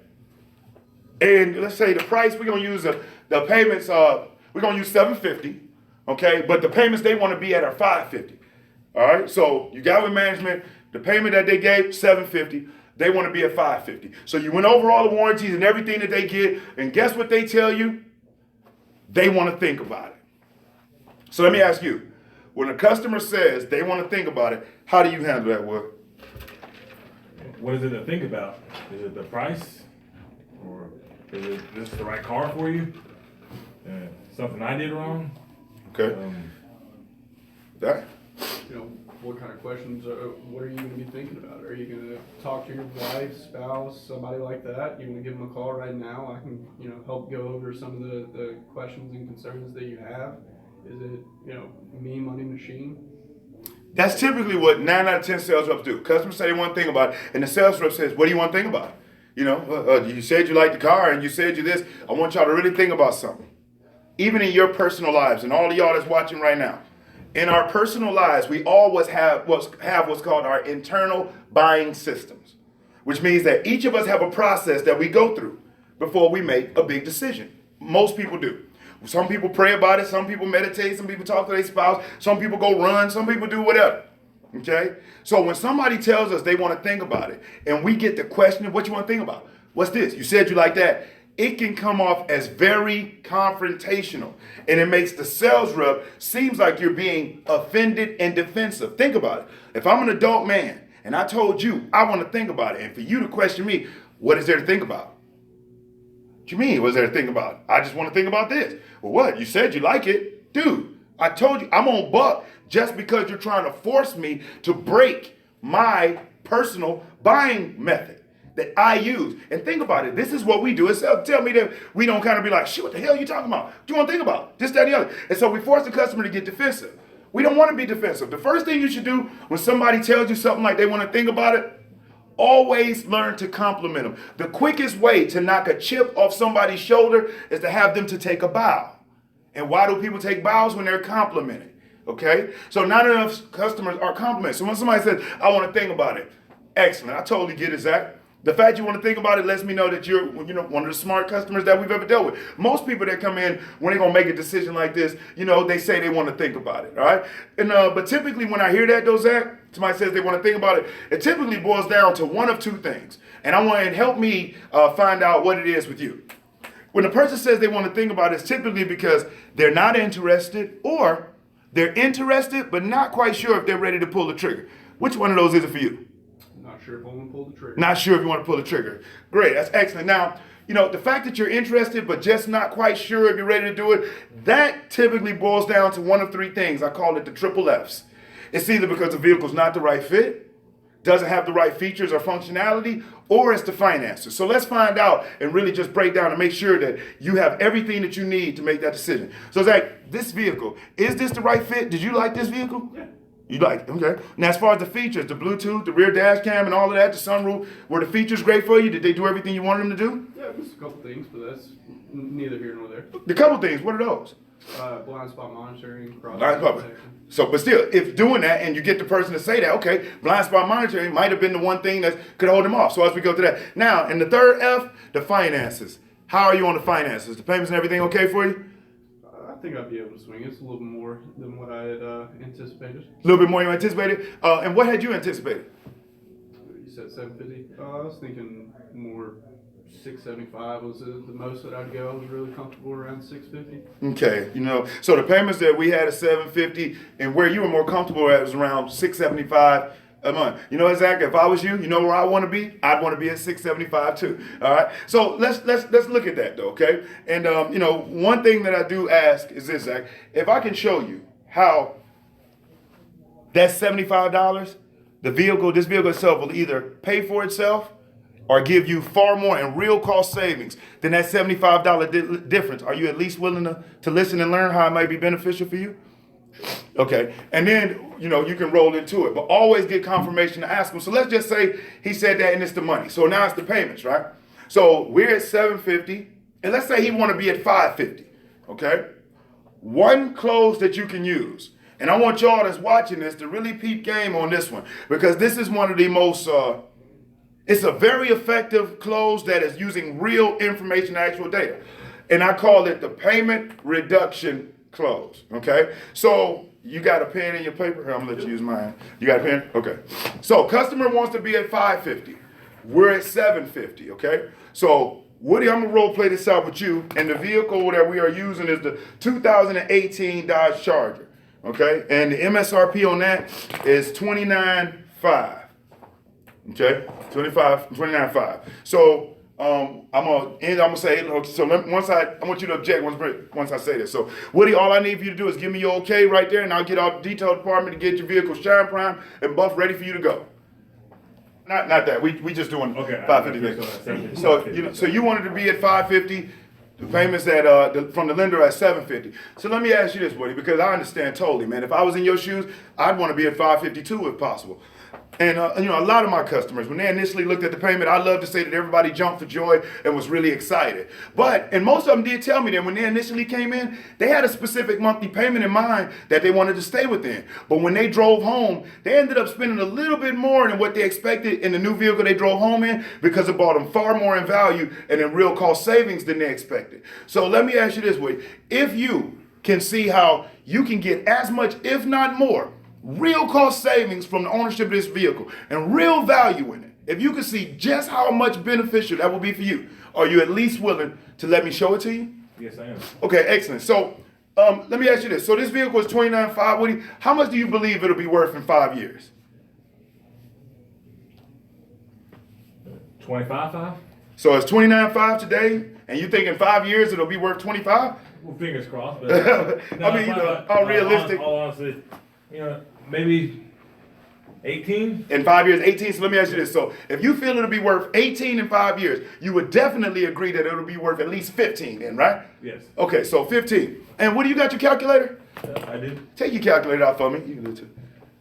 And let's say the price, we're going to use the payments, we're going to use $750, okay? But the payments they want to be at are $550. All right, so you got with management, the payment that they gave, $750, they want to be at $550. So you went over all the warranties and everything that they get, and guess what they tell you? They want to think about it. So let me ask you, when a customer says they want to think about it, how do you handle that, Will? What is it to think about? Is it the price? Or is it this the right car for you? Something I did wrong? Okay. That? You know, what kind of questions, what are you gonna be thinking about? Are you gonna talk to your wife, spouse, somebody like that? You wanna give them a call right now? I can, you know, help go over some of the questions and concerns that you have. Is it, you know, me, money, machine? That's typically what 9 out of 10 sales reps do. Customers say they want to think about it, and the sales rep says, what do you want to think about? You know, you said you like the car, and you said you this. I want y'all to really think about something. Even in your personal lives, and all of y'all that's watching right now, in our personal lives, we always have what's called our internal buying systems, which means that each of us have a process that we go through before we make a big decision. Most people do. Some people pray about it, some people meditate, some people talk to their spouse, some people go run, some people do whatever. Okay? So when somebody tells us they want to think about it, and we get the question, what you want to think about? What's this? You said you like that. It can come off as very confrontational, and it makes the sales rep seems like you're being offended and defensive. Think about it. If I'm an adult man and I told you I want to think about it, and for you to question me, what is there to think about? What you mean, what's there to think about? I just want to think about this. Well, what? You said you like it. Dude, I told you I'm on buck just because you're trying to force me to break my personal buying method that I use. And think about it. This is what we do. It's tell me that we don't kind of be like, shit, what the hell are you talking about? What do you want to think about? This, that, and the other. And so we force the customer to get defensive. We don't want to be defensive. The first thing you should do when somebody tells you something like they want to think about it, always learn to compliment them. The quickest way to knock a chip off somebody's shoulder is to have them to take a bow. And why do people take bows? When they're complimented. Okay? So not enough customers are complimented. So when somebody says, I want to think about it, excellent. I totally get it, Zach. The fact you want to think about it lets me know that you're, you know, one of the smart customers that we've ever dealt with. Most people that come in, when they're going to make a decision like this, you know, they say they want to think about it, all right? And but typically when I hear that, though, Zach, somebody says they want to think about it, it typically boils down to one of two things. And I want to help me find out what it is with you. When a person says they want to think about it, it's typically because they're not interested, or they're interested but not quite sure if they're ready to pull the trigger. Which one of those is it for you? Not sure if I want to pull the trigger. Not sure if you want to pull the trigger. Great, that's excellent. Now, you know, the fact that you're interested but just not quite sure if you're ready to do it, that typically boils down to one of three things. I call it the triple Fs. It's either because the vehicle's not the right fit, doesn't have the right features or functionality, or it's the finances. So let's find out and really just break down and make sure that you have everything that you need to make that decision. So Zach, this vehicle, is this the right fit? Did you like this vehicle? Yeah. You like it, okay. Now as far as the features, the Bluetooth, the rear dash cam and all of that, the sunroof, were the features great for you? Did they do everything you wanted them to do? Yeah, just a couple things, but that's neither here nor there. The couple things, what are those? Blind spot monitoring, Blind cross spot. protection. So, but still, if doing that and you get the person to say that, okay, blind spot monitoring might have been the one thing that could hold them off. So as we go to that. Now, in the third F, the finances. How are you on the finances? The payments and everything okay for you? I think I'd be able to swing. It's a little more than what I had anticipated. A little bit more you anticipated? And what had you anticipated? You said 750. I was thinking more 675 was the most that I'd go. I was really comfortable around 650. Okay, you know, so the payments that we had at 750 and where you were more comfortable at was around 675 a month. You know, Zach, if I was you, you know where I want to be? I'd want to be at 675 too. All right. So let's look at that though, okay? And you know, one thing that I do ask is this, Zach, if I can show you how that $75, this vehicle itself will either pay for itself or give you far more in real cost savings than that $75 difference. Are you at least willing to listen and learn how it might be beneficial for you? Okay, and then, you know, you can roll into it, but always get confirmation to ask him. So let's just say he said that and it's the money. So now it's the payments, right? So we're at $750, and let's say he want to be at $550, okay? One close that you can use, and I want y'all that's watching this to really peep game on this one, because this is one of the most, it's a very effective close that is using real information, actual data. And I call it the payment reduction close, okay? So you got a pen in your paper? Here, I'm gonna let you use mine. You got a pen? Okay. So customer wants to be at $550. We're at $750, okay? So Woody, I'm gonna role play this out with you, and the vehicle that we are using is the 2018 Dodge Charger, okay? And the MSRP on that is $29,500, okay? $29,500. So I'm gonna say, so I want you to object once I say this. So Woody, all I need for you to do is give me your okay right there, and I'll get our detail department to get your vehicle shine prime and buff ready for you to go. Not that. We just doing Okay, 550. So you wanted to be at 550. The payments at from the lender at 750. So let me ask you this, Woody, because I understand totally, man. If I was in your shoes, I'd want to be at 552 if possible. And you know, a lot of my customers, when they initially looked at the payment, I love to say that everybody jumped for joy and was really excited. And most of them did tell me that when they initially came in, they had a specific monthly payment in mind that they wanted to stay within. But when they drove home, they ended up spending a little bit more than what they expected in the new vehicle they drove home in, because it brought them far more in value and in real cost savings than they expected. So let me ask you this way: if you can see how you can get as much, if not more, real cost savings from the ownership of this vehicle and real value in it, if you can see just how much beneficial that will be for you, are you at least willing to let me show it to you? Yes, I am. Okay, excellent. So let me ask you this. So this vehicle is $29,500. Woody, how much do you believe it'll be worth in 5 years? $25,500? So it's $29,500 today, and you think in 5 years it'll be worth $25,000? Well, fingers crossed. But, I mean, you know, how realistic? All honestly, you know, maybe 18. In 5 years, 18. So let me ask you this. So if you feel it'll be worth 18 in 5 years, you would definitely agree that it'll be worth at least 15 then, right? Yes. Okay, so 15. And what do you got your calculator? I do. Take your calculator out for me. You can do it too.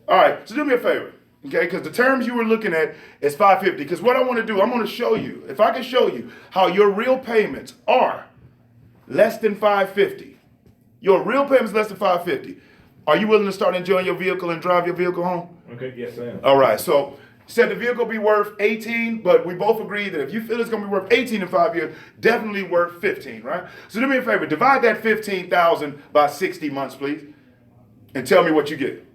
All right, so do me a favor, okay? Because the terms you were looking at is 550. Because what I want to do, I'm going to show you, if I can show you how your real payments are less than 550. Your real payments less than 550. Are you willing to start enjoying your vehicle and drive your vehicle home? Okay, yes, I am. All right, so said the vehicle be worth 18, but we both agree that if you feel it's going to be worth 18 in 5 years, definitely worth 15, right? So do me a favor, divide that 15,000 by 60 months, please, and tell me what you get.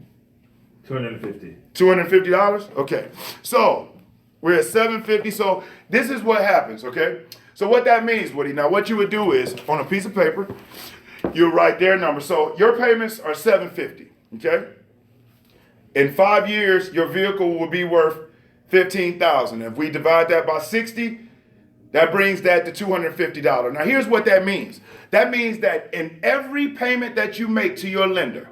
$250. $250? Okay. So we're at 750. So this is what happens, okay? So what that means, Woody, now what you would do is on a piece of paper, you write their number. So your payments are 750, okay? In 5 years, your vehicle will be worth 15,000. If we divide that by 60, that brings that to $250. Now here's what that means. That means that in every payment that you make to your lender,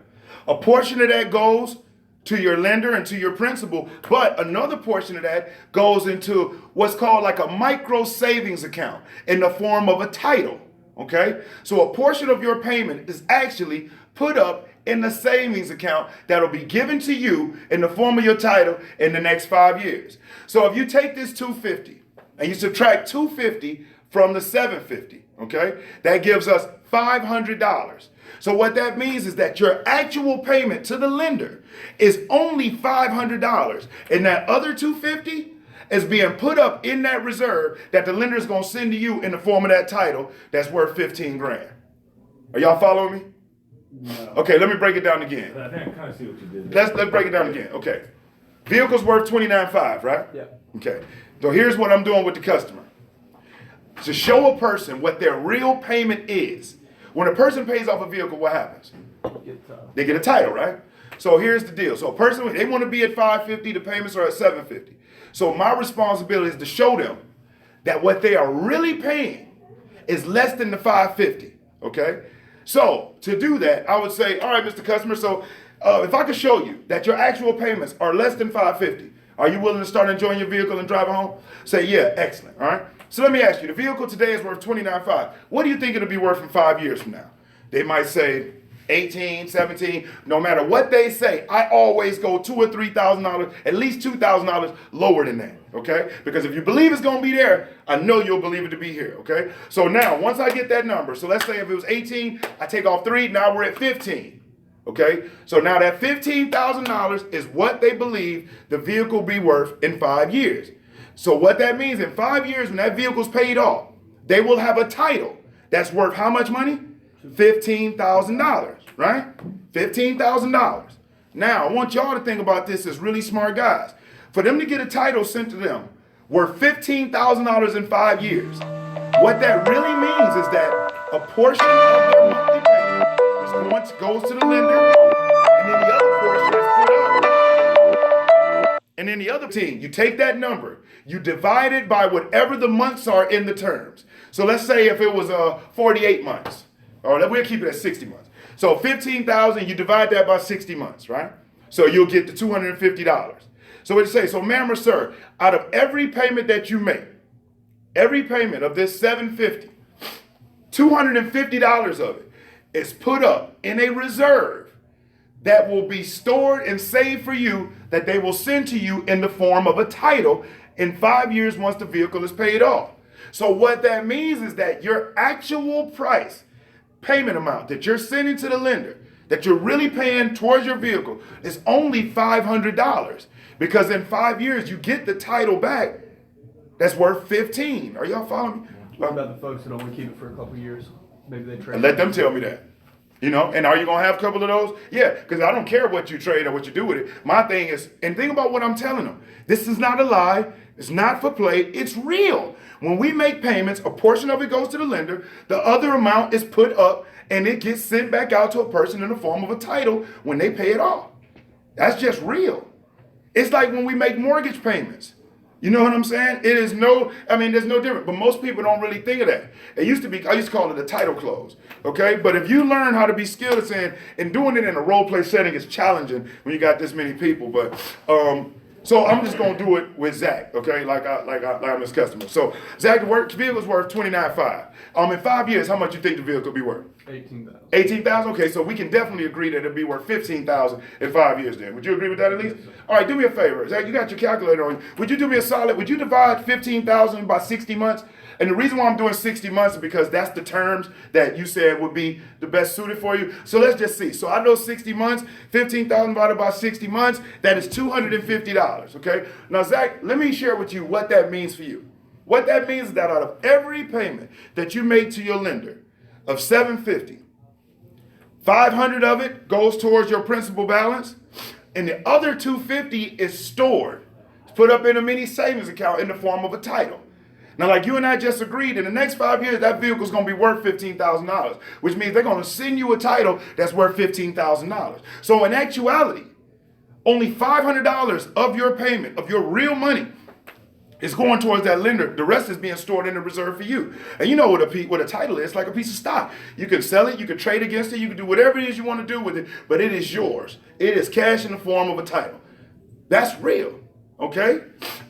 a portion of that goes to your lender and to your principal, but another portion of that goes into what's called like a micro savings account in the form of a title, okay? So a portion of your payment is actually put up in the savings account that'll be given to you in the form of your title in the next 5 years. So if you take this 250 and you subtract 250 from the 750, okay, that gives us $500. So what that means is that your actual payment to the lender is only $500, and that other $250 is being put up in that reserve that the lender is going to send to you in the form of that title that's worth 15 grand. Are y'all following me? No. Okay, let me break it down again. I think I kind of see what you did. Let's break it down again. Okay, vehicle's worth $29,500, right? Yeah. Okay. So here's what I'm doing with the customer. To show a person what their real payment is. When a person pays off a vehicle, what happens? They get a title, right? So here's the deal. So a person, they want to be at 550, the payments are at 750. So my responsibility is to show them that what they are really paying is less than the 550, okay? So to do that, I would say, all right, Mr. Customer, so if I could show you that your actual payments are less than 550, are you willing to start enjoying your vehicle and drive it home? Say, yeah, excellent, all right? So let me ask you, the vehicle today is worth $29,500. What do you think it'll be worth in 5 years from now? They might say 18, 17, no matter what they say, I always go $2,000 or $3,000, at least $2,000 lower than that, okay? Because if you believe it's gonna be there, I know you'll believe it to be here, okay? So now, once I get that number, so let's say if it was 18, I take off 3, now we're at 15, okay? So now that $15,000 is what they believe the vehicle will be worth in 5 years. So what that means, in 5 years, when that vehicle's paid off, they will have a title that's worth how much money? $15,000, right? $15,000. Now, I want y'all to think about this as really smart guys. For them to get a title sent to them worth $15,000 in 5 years, what that really means is that a portion of their monthly payment goes to the lender, and then the other portion is put up. And then the other team, you take that number, you divide it by whatever the months are in the terms. So let's say if it was 48 months, or we'll keep it at 60 months. So 15,000, you divide that by 60 months, right? So you'll get the $250. So what it say? So ma'am or sir, out of every payment that you make, every payment of this $750, $250 of it is put up in a reserve that will be stored and saved for you, that they will send to you in the form of a title in 5 years once the vehicle is paid off. So what that means is that your actual price, payment amount that you're sending to the lender, that you're really paying towards your vehicle, is only $500, because in 5 years you get the title back that's worth 15. Are y'all following me? What about the folks that only keep it for a couple years? Maybe they trade. And let them tell me that. You know, and are you gonna have a couple of those? Yeah, because I don't care what you trade or what you do with it. My thing is, and think about what I'm telling them. This is not a lie. It's not for play. It's real. When we make payments, a portion of it goes to the lender. The other amount is put up, and it gets sent back out to a person in the form of a title when they pay it off. That's just real. It's like when we make mortgage payments. You know what I'm saying? There's no different, but most people don't really think of that. It used to be, I used to call it a title close, okay? But if you learn how to be skilled at saying, and doing it in a role play setting is challenging when you got this many people, but, so I'm just gonna do it with Zach, okay? Like I'm his customer. So Zach, the vehicle's worth $29,500. In 5 years, how much you think the vehicle will be worth? $18,000. $18,000? Okay, so we can definitely agree that it'll be worth $15,000 in 5 years then. Would you agree with that at least? Yes, sir. All right, do me a favor. Zach, you got your calculator on you. Would you do me a solid? Would you divide $15,000 by 60 months? And the reason why I'm doing 60 months is because that's the terms that you said would be the best suited for you. So let's just see. So I know 60 months, 15,000 divided by 60 months, that is $250, okay? Now, Zach, let me share with you what that means for you. What that means is that out of every payment that you make to your lender of $750, $500 of it goes towards your principal balance, and the other $250 is stored. It's put up in a mini savings account in the form of a title. Now, like you and I just agreed, in the next 5 years, that vehicle's going to be worth $15,000, which means they're going to send you a title that's worth $15,000. So in actuality, only $500 of your payment, of your real money, is going towards that lender. The rest is being stored in a reserve for you. And you know what a title is, like a piece of stock. You can sell it, you can trade against it, you can do whatever it is you want to do with it, but it is yours. It is cash in the form of a title. That's real, okay?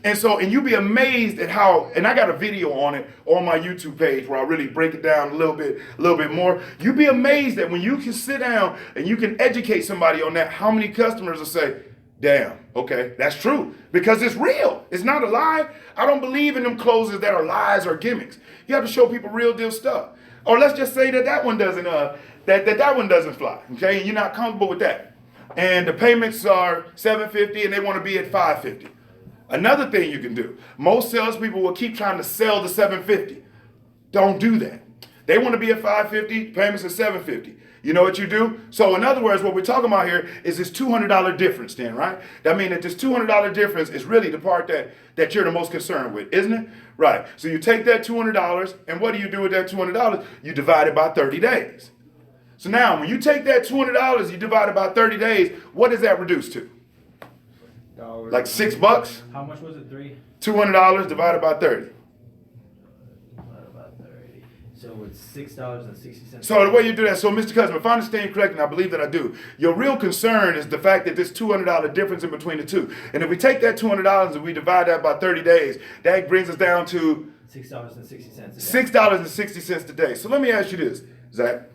And you'd be amazed at how, and I got a video on it on my YouTube page where I really break it down a little bit more. You'd be amazed that when you can sit down and you can educate somebody on that, how many customers will say, damn, okay, that's true. Because it's real. It's not a lie. I don't believe in them closes that are lies or gimmicks. You have to show people real deal stuff. Or let's just say that one doesn't that one doesn't fly. Okay, and you're not comfortable with that. And the payments are $750 and they want to be at $550. Another thing you can do, most salespeople will keep trying to sell the $750. Don't do that. They want to be at $550, payments at $750. You know what you do? So in other words, what we're talking about here is this $200 difference then, right? That means that this $200 difference is really the part that you're the most concerned with, isn't it? Right. So you take that $200, and what do you do with that $200? You divide it by 30 days. So now, when you take that $200, you divide it by 30 days, what does that reduce to? Like $6? How much was it? $200 divided by 30. So it's $6.60. So the way you do that, so Mr. Cousin, if I understand you correctly, and I believe that I do, your real concern is the fact that this $200 difference in between the two. And if we take that $200 and we divide that by 30 days, that brings us down to $6.60. $6.60 today. So let me ask you this, Zach.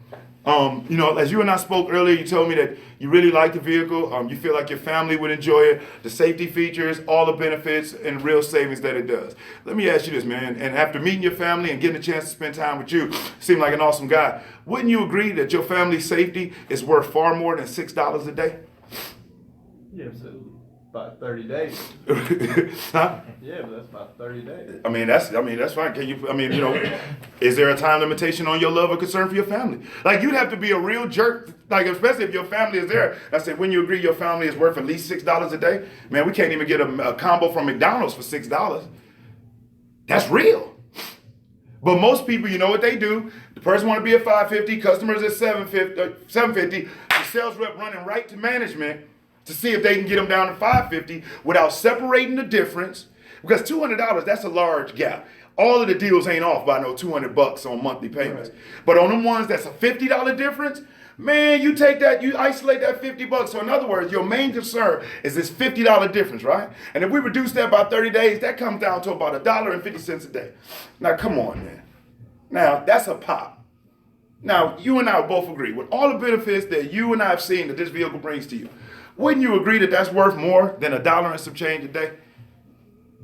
You know, as you and I spoke earlier, you told me that you really like the vehicle. You feel like your family would enjoy it, the safety features, all the benefits and real savings that it does. Let me ask you this, man. And after meeting your family and getting a chance to spend time with you, seem like an awesome guy. Wouldn't you agree that your family's safety is worth far more than $6 a day? Yeah, absolutely. About 30 days. Huh? Yeah, but that's about 30 days. I mean, that's fine. You know, is there a time limitation on your love or concern for your family? Like, you'd have to be a real jerk, like, especially if your family is there. I said, when you agree your family is worth at least $6 a day, man, we can't even get a combo from McDonald's for $6. That's real. But most people, you know what they do? The person want to be at $550, customers at $750, the sales rep running right to management to see if they can get them down to $550 without separating the difference. Because $200, that's a large gap. All of the deals ain't off by no $200 on monthly payments. Right. But on them ones that's a $50 difference, man, you take that, you isolate that $50. So in other words, your main concern is this $50 difference, right? And if we reduce that by 30 days, that comes down to about $1.50 a day. Now, come on, man. Now, that's a pop. Now, you and I both agree with all the benefits that you and I have seen that this vehicle brings to you. Wouldn't you agree that that's worth more than $1 and some change a day?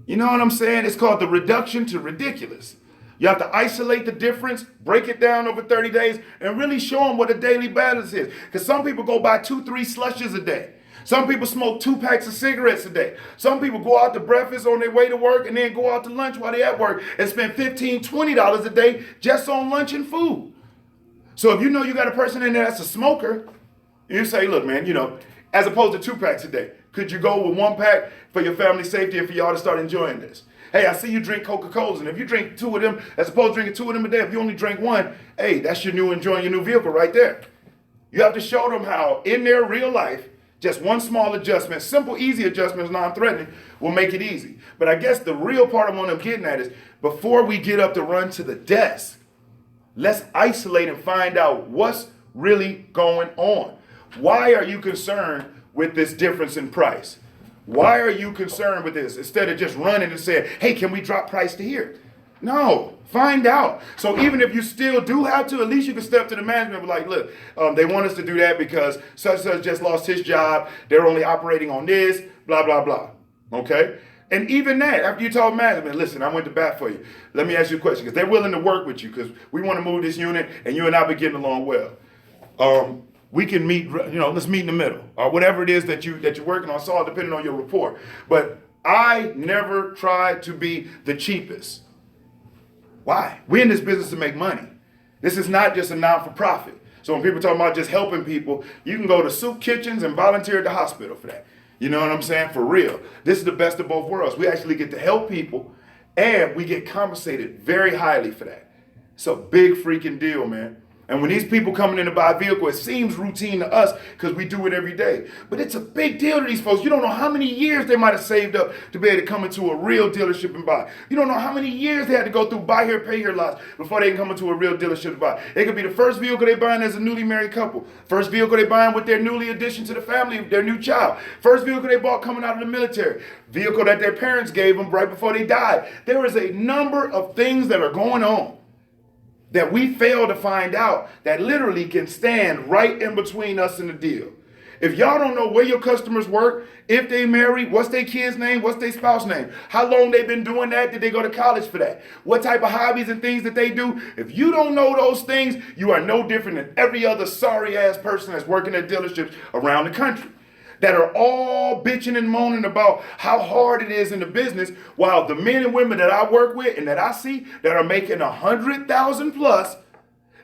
You know what I'm saying? It's called the reduction to ridiculous. You have to isolate the difference, break it down over 30 days, and really show them what a daily balance is. Because some people go buy 2-3 slushes a day. Some people smoke 2 packs of cigarettes a day. Some people go out to breakfast on their way to work and then go out to lunch while they're at work and spend $15, $20 a day just on lunch and food. So if you know you got a person in there that's a smoker, you say, look, man, you know, as opposed to 2 packs a day, could you go with 1 pack for your family's safety and for y'all to start enjoying this? Hey, I see you drink Coca-Colas, and if you drink 2 of them, as opposed to drinking 2 of them a day, if you only drink 1, hey, that's your new enjoying your new vehicle right there. You have to show them how in their real life, just one small adjustment, simple, easy adjustments, non-threatening, will make it easy. But I guess the real part of what I'm getting at is, before we get up to run to the desk, let's isolate and find out what's really going on. Why are you concerned with this difference in price? Why are you concerned with this? Instead of just running and saying, hey, can we drop price to here? No, find out. So even if you still do have to, at least you can step to the management and be like, look, they want us to do that because such just lost his job. They're only operating on this, blah, blah, blah. Okay? And even that, after you told management, listen, I went to bat for you. Let me ask you a question, because they're willing to work with you because we want to move this unit and you and I be getting along well. We can meet, let's meet in the middle or whatever it is that you're working on. It's all depending on your report. But I never tried to be the cheapest. Why? We're in this business to make money. This is not just a non-for-profit. So when people talk about just helping people, you can go to soup kitchens and volunteer at the hospital for that. You know what I'm saying? For real. This is the best of both worlds. We actually get to help people and we get compensated very highly for that. It's a big freaking deal, man. And when these people coming in to buy a vehicle, it seems routine to us because we do it every day. But it's a big deal to these folks. You don't know how many years they might have saved up to be able to come into a real dealership and buy. You don't know how many years they had to go through buy here, pay here lots before they can come into a real dealership to buy. It could be the first vehicle they buying as a newly married couple. First vehicle they buying with their newly addition to the family, their new child. First vehicle they bought coming out of the military. Vehicle that their parents gave them right before they died. There is a number of things that are going on that we fail to find out that literally can stand right in between us and the deal. If y'all don't know where your customers work, if they married, what's their kid's name, what's their spouse's name, how long they've been doing that, did they go to college for that, what type of hobbies and things that they do, if you don't know those things, you are no different than every other sorry-ass person that's working at dealerships around the country that are all bitching and moaning about how hard it is in the business, while the men and women that I work with and that I see that are making 100,000 plus,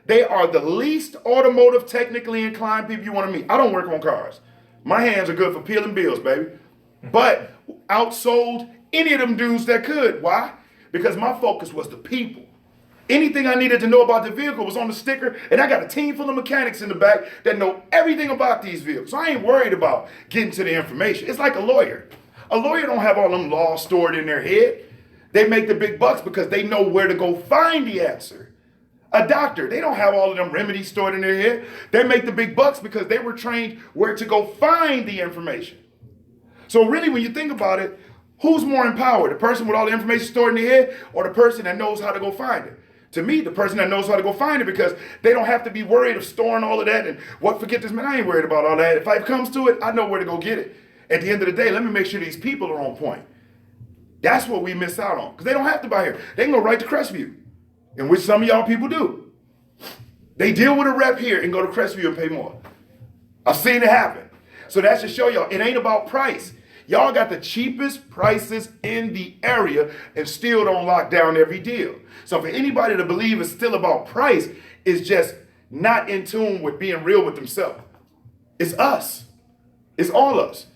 they are the least automotive technically inclined people you want to meet. I don't work on cars. My hands are good for peeling bills, baby. But outsold any of them dudes that could. Why? Because my focus was the people. Anything I needed to know about the vehicle was on the sticker, and I got a team full of mechanics in the back that know everything about these vehicles. So I ain't worried about getting to the information. It's like a lawyer. A lawyer don't have all them laws stored in their head. They make the big bucks because they know where to go find the answer. A doctor, they don't have all of them remedies stored in their head. They make the big bucks because they were trained where to go find the information. So really, when you think about it, who's more empowered? The person with all the information stored in their head or the person that knows how to go find it? To me, the person that knows how to go find it, because they don't have to be worried of storing all of that and what, forget this, man, I ain't worried about all that. If it comes to it, I know where to go get it. At the end of the day, let me make sure these people are on point. That's what we miss out on, because they don't have to buy here. They can go right to Crestview, in which some of y'all people do. They deal with a rep here and go to Crestview and pay more. I've seen it happen. So that should show y'all, it ain't about price. Y'all got the cheapest prices in the area and still don't lock down every deal. So for anybody to believe it's still about price is just not in tune with being real with themselves. It's us. It's all us.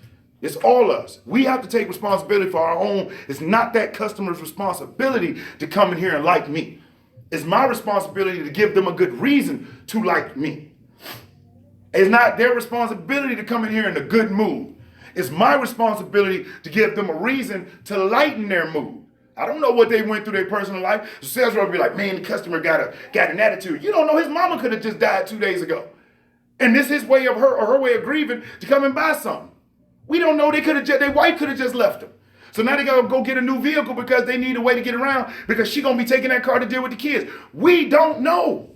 It's all us. We have to take responsibility for our own. It's not that customer's responsibility to come in here and like me. It's my responsibility to give them a good reason to like me. It's not their responsibility to come in here in a good mood. It's my responsibility to give them a reason to lighten their mood. I don't know what they went through their personal life. The sales rep will be like, man, the customer got an attitude. You don't know, his mama could have just died 2 days ago. And this is his way of her way of grieving to come and buy something. We don't know, their wife could have just left them. So now they gotta go get a new vehicle because they need a way to get around because she gonna be taking that car to deal with the kids. We don't know.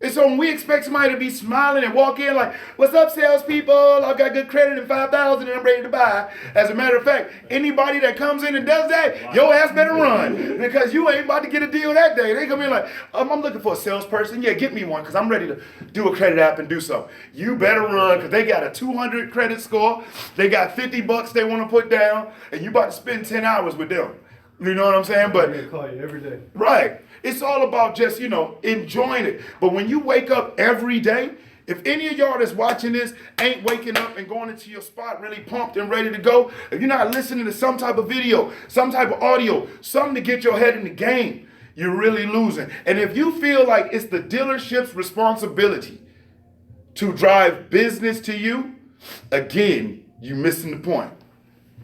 And so when we expect somebody to be smiling and walk in like, what's up, salespeople? I've got good credit and 5,000 and I'm ready to buy. As a matter of fact, anybody that comes in and does that, your ass better run because you ain't about to get a deal that day. They come in like, I'm looking for a salesperson. Yeah, get me one because I'm ready to do a credit app and do something. You better run because they got a 200 credit score. They got $50 they want to put down and you about to spend 10 hours with them. You know what I'm saying? But I call you every day. Right. It's all about just, enjoying it. But when you wake up every day, if any of y'all that's watching this ain't waking up and going into your spot really pumped and ready to go, if you're not listening to some type of video, some type of audio, something to get your head in the game, you're really losing. And if you feel like it's the dealership's responsibility to drive business to you, again, you're missing the point.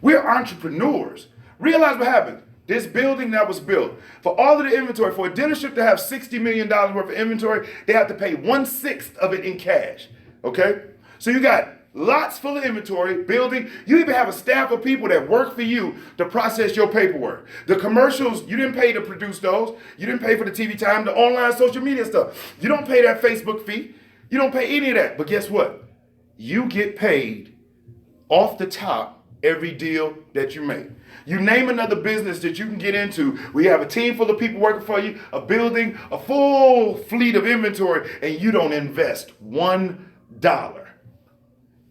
We're entrepreneurs. Realize what happened. This building that was built, for all of the inventory, for a dealership to have $60 million worth of inventory, they have to pay 1/6 of it in cash, okay? So you got lots full of inventory, building. You even have a staff of people that work for you to process your paperwork. The commercials, you didn't pay to produce those. You didn't pay for the TV time, the online social media stuff. You don't pay that Facebook fee. You don't pay any of that. But guess what? You get paid off the top every deal that you make. You name another business that you can get into. We have a team full of people working for you, a building, a full fleet of inventory, and you don't invest $1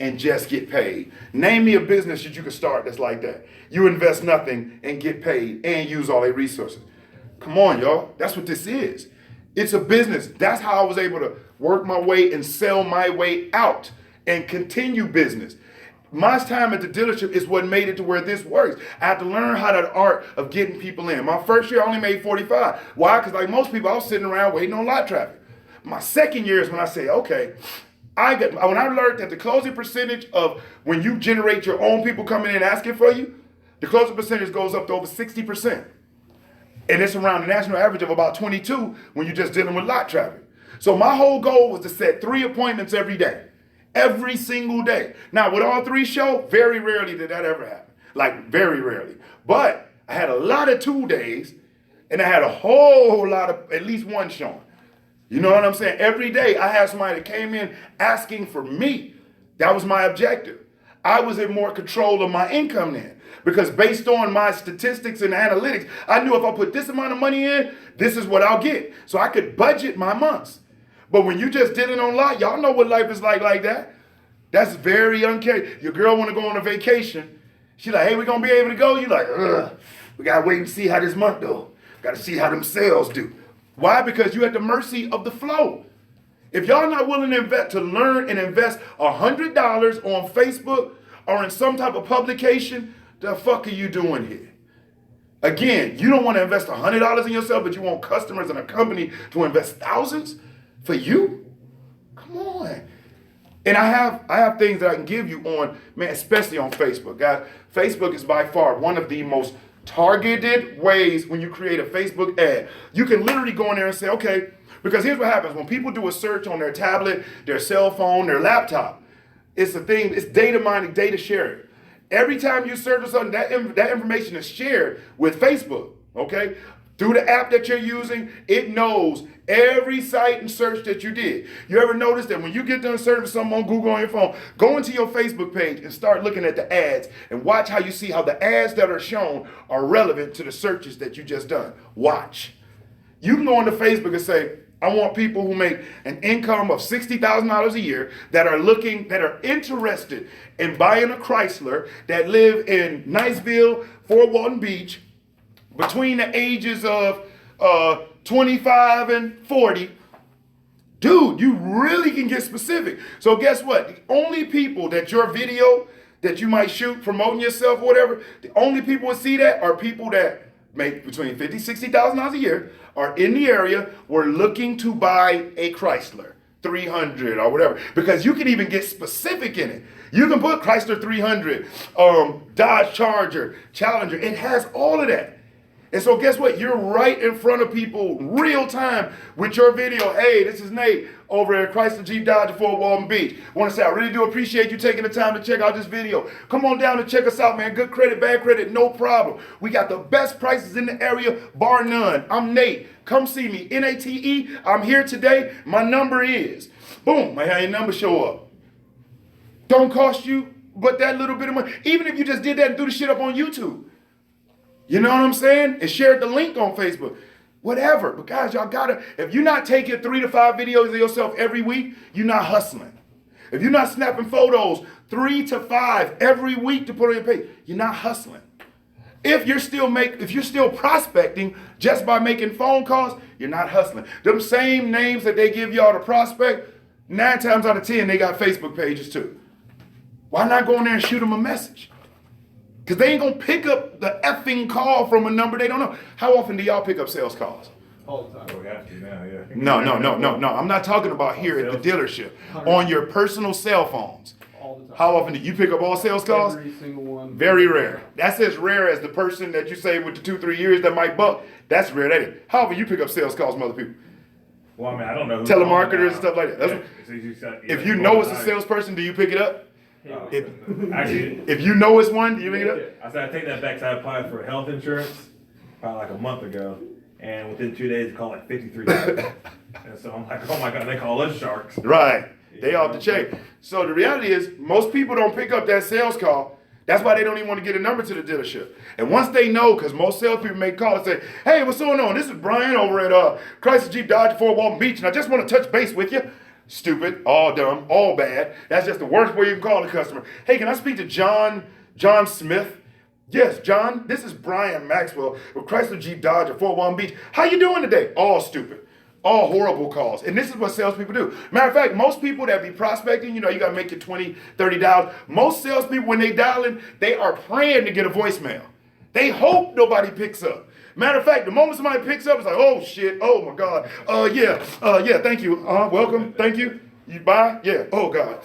and just get paid. Name me a business that you could start that's like that. You invest nothing and get paid and use all their resources. Come on, y'all. That's what this is. It's a business. That's how I was able to work my way and sell my way out and continue business. My time at the dealership is what made it to where this works. I had to learn how the art of getting people in. My first year, I only made 45. Why? Because like most people, I was sitting around waiting on lot traffic. My second year is when I say, okay, when I learned that the closing percentage of when you generate your own people coming in asking for you, the closing percentage goes up to over 60%. And it's around the national average of about 22 when you're just dealing with lot traffic. So my whole goal was to set 3 appointments every day. Every single day. Now, would all 3 show? Very rarely did that ever happen. Like, very rarely. But I had a lot of 2 days, and I had a whole lot of at least 1 showing. You know what I'm saying? Every day, I had somebody that came in asking for me. That was my objective. I was in more control of my income then. Because based on my statistics and analytics, I knew if I put this amount of money in, this is what I'll get. So I could budget my months. But when you just did it on lot, y'all know what life is like that. That's very uncaring. Your girl want to go on a vacation. She like, hey, we going to be able to go? You like, ugh, we got to wait and see how this month go. Got to see how them sales do. Why? Because you're at the mercy of the flow. If y'all not willing to learn and invest $100 on Facebook or in some type of publication, the fuck are you doing here? Again, you don't want to invest $100 in yourself, but you want customers and a company to invest thousands? For you? Come on. And I have things that I can give you on, man, especially on Facebook. Guys, Facebook is by far one of the most targeted ways when you create a Facebook ad. You can literally go in there and say, okay, because here's what happens. When people do a search on their tablet, their cell phone, their laptop, it's data mining, data sharing. Every time you search for something, that information is shared with Facebook, okay? through the app that you're using, it knows every site and search that you did. You ever notice that when you get done searching for something on Google on your phone, go into your Facebook page and start looking at the ads and watch how you see how the ads that are shown are relevant to the searches that you just done. Watch. You can go onto Facebook and say, I want people who make an income of $60,000 a year that are interested in buying a Chrysler, that live in Niceville, Fort Walton Beach, between the ages of 25 and 40. Dude, you really can get specific. So guess what? The only people that your video that you might shoot promoting yourself or whatever, the only people that see that are people that make between $50,000, $60,000 a year, are in the area, were looking to buy a Chrysler 300 or whatever. Because you can even get specific in it. You can put Chrysler 300, Dodge Charger, Challenger. It has all of that. And so guess what? You're right in front of people real time with your video. Hey, this is Nate over at Chrysler Jeep Dodge at Fort Walton Beach. Want to say I really do appreciate you taking the time to check out this video. Come on down and check us out, man. Good credit, bad credit, no problem. We got the best prices in the area, bar none. I'm Nate. Come see me. Nate. I'm here today. My number is. Boom. I have your number show up. Don't cost you but that little bit of money. Even if you just did that and threw the shit up on YouTube. You know what I'm saying? And shared the link on Facebook. Whatever. But guys, y'all gotta, if you're not taking 3 to 5 videos of yourself every week, you're not hustling. If you're not snapping photos 3 to 5 every week to put on your page, you're not hustling. If you're still prospecting just by making phone calls, you're not hustling. Them same names that they give y'all to prospect, 9 times out of 10, they got Facebook pages too. Why not go in there and shoot them a message? Because they ain't going to pick up the effing call from a number they don't know. How often do y'all pick up sales calls? All the time. We have to now, yeah. No. I'm not talking about here at the dealership. On your personal cell phones. All the time. How often do you pick up all sales calls? Every single one. Very rare. That's as rare as the person that you say with the 2-3 years that might buck. That's rare. That is. How often you pick up sales calls from other people? Well, I mean, I don't know who. Telemarketers and stuff like that. That's Yeah. what, if you know it's a salesperson, do you pick it up? Actually, If you know it's one, do you pick it up? I said I take that back. So I applied for health insurance probably like a month ago, and within 2 days, it called like 53 times. And so I'm like, oh my god, they call us sharks. Right. They off the chain. So the reality is, most people don't pick up that sales call. That's why they don't even want to get a number to the dealership. And once they know, because most salespeople make calls and say, hey, what's going on? This is Brian over at Chrysler Jeep Dodge Fort Walton Beach, and I just want to touch base with you. Stupid, all dumb, all bad. That's just the worst way you can call a customer. Hey, can I speak to John Smith? Yes, John, this is Brian Maxwell with Chrysler Jeep Dodge at Fort Walton Beach. How you doing today? All stupid. All horrible calls. And this is what salespeople do. Matter of fact, most people that be prospecting, you got to make your $20, $30. Most salespeople, when they dialing, they are praying to get a voicemail. They hope nobody picks up. Matter of fact, the moment somebody picks up, it's like, oh shit, oh my God, yeah, thank you, welcome, thank you, you buy, yeah, oh God,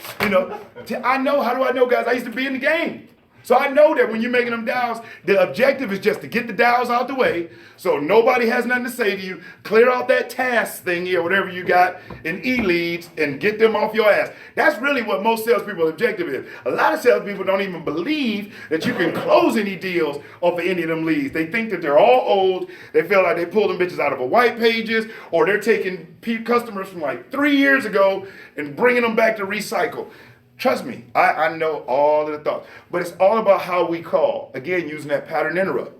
I know, how do I know, guys? I used to be in the game. So I know that when you're making them dials, the objective is just to get the dials out the way so nobody has nothing to say to you, clear out that task thingy or whatever you got in e-leads and get them off your ass. That's really what most salespeople's objective is. A lot of salespeople don't even believe that you can close any deals off of any of them leads. They think that they're all old. They feel like they pulled them bitches out of a white pages, or they're taking customers from like 3 years ago and bringing them back to recycle. Trust me, I know all of the thoughts, but it's all about how we call. Again, using that pattern interrupt.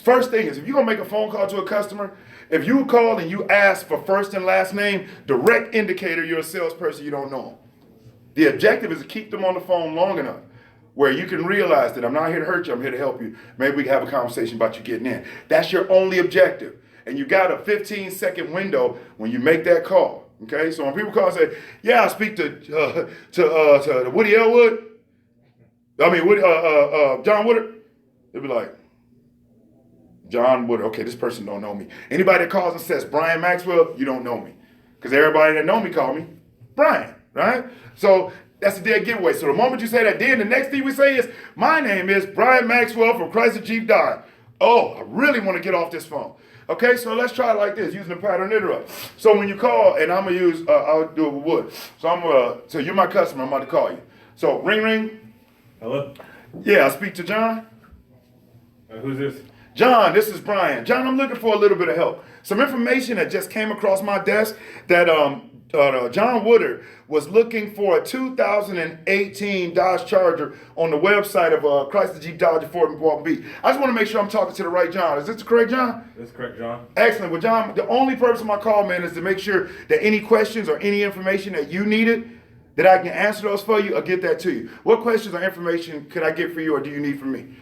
First thing is, if you're going to make a phone call to a customer, if you call and you ask for first and last name, direct indicator you're a salesperson, you don't know them. The objective is to keep them on the phone long enough where you can realize that I'm not here to hurt you, I'm here to help you. Maybe we can have a conversation about you getting in. That's your only objective. And you got a 15-second window when you make that call. Okay, so when people call and say, yeah, I speak to Woody Elwood, John Woodard, they'll be like, John Woodard, okay, this person don't know me. Anybody that calls and says Brian Maxwell, you don't know me. Because everybody that know me call me Brian, right? So that's a dead giveaway. So the moment you say that, then the next thing we say is, my name is Brian Maxwell from Chrysler Jeep Dodge. Oh, I really want to get off this phone. Okay, so let's try it like this, using the pattern interrupt. So when you call, and I'm gonna use, I'll do it with Wood. So you're my customer, I'm about to call you. So ring. Hello? Yeah, I speak to John. Who's this? John, this is Brian. John, I'm looking for a little bit of help. Some information that just came across my desk that John Woodard was looking for a 2018 Dodge Charger on the website of Chrysler Jeep Dodge Ford in Palm Beach. I just want to make sure I'm talking to the right John. Is this the correct John? That's correct, John. Excellent. Well, John, the only purpose of my call, man, is to make sure that any questions or any information that you needed, that I can answer those for you or get that to you. What questions or information could I get for you or do you need from me?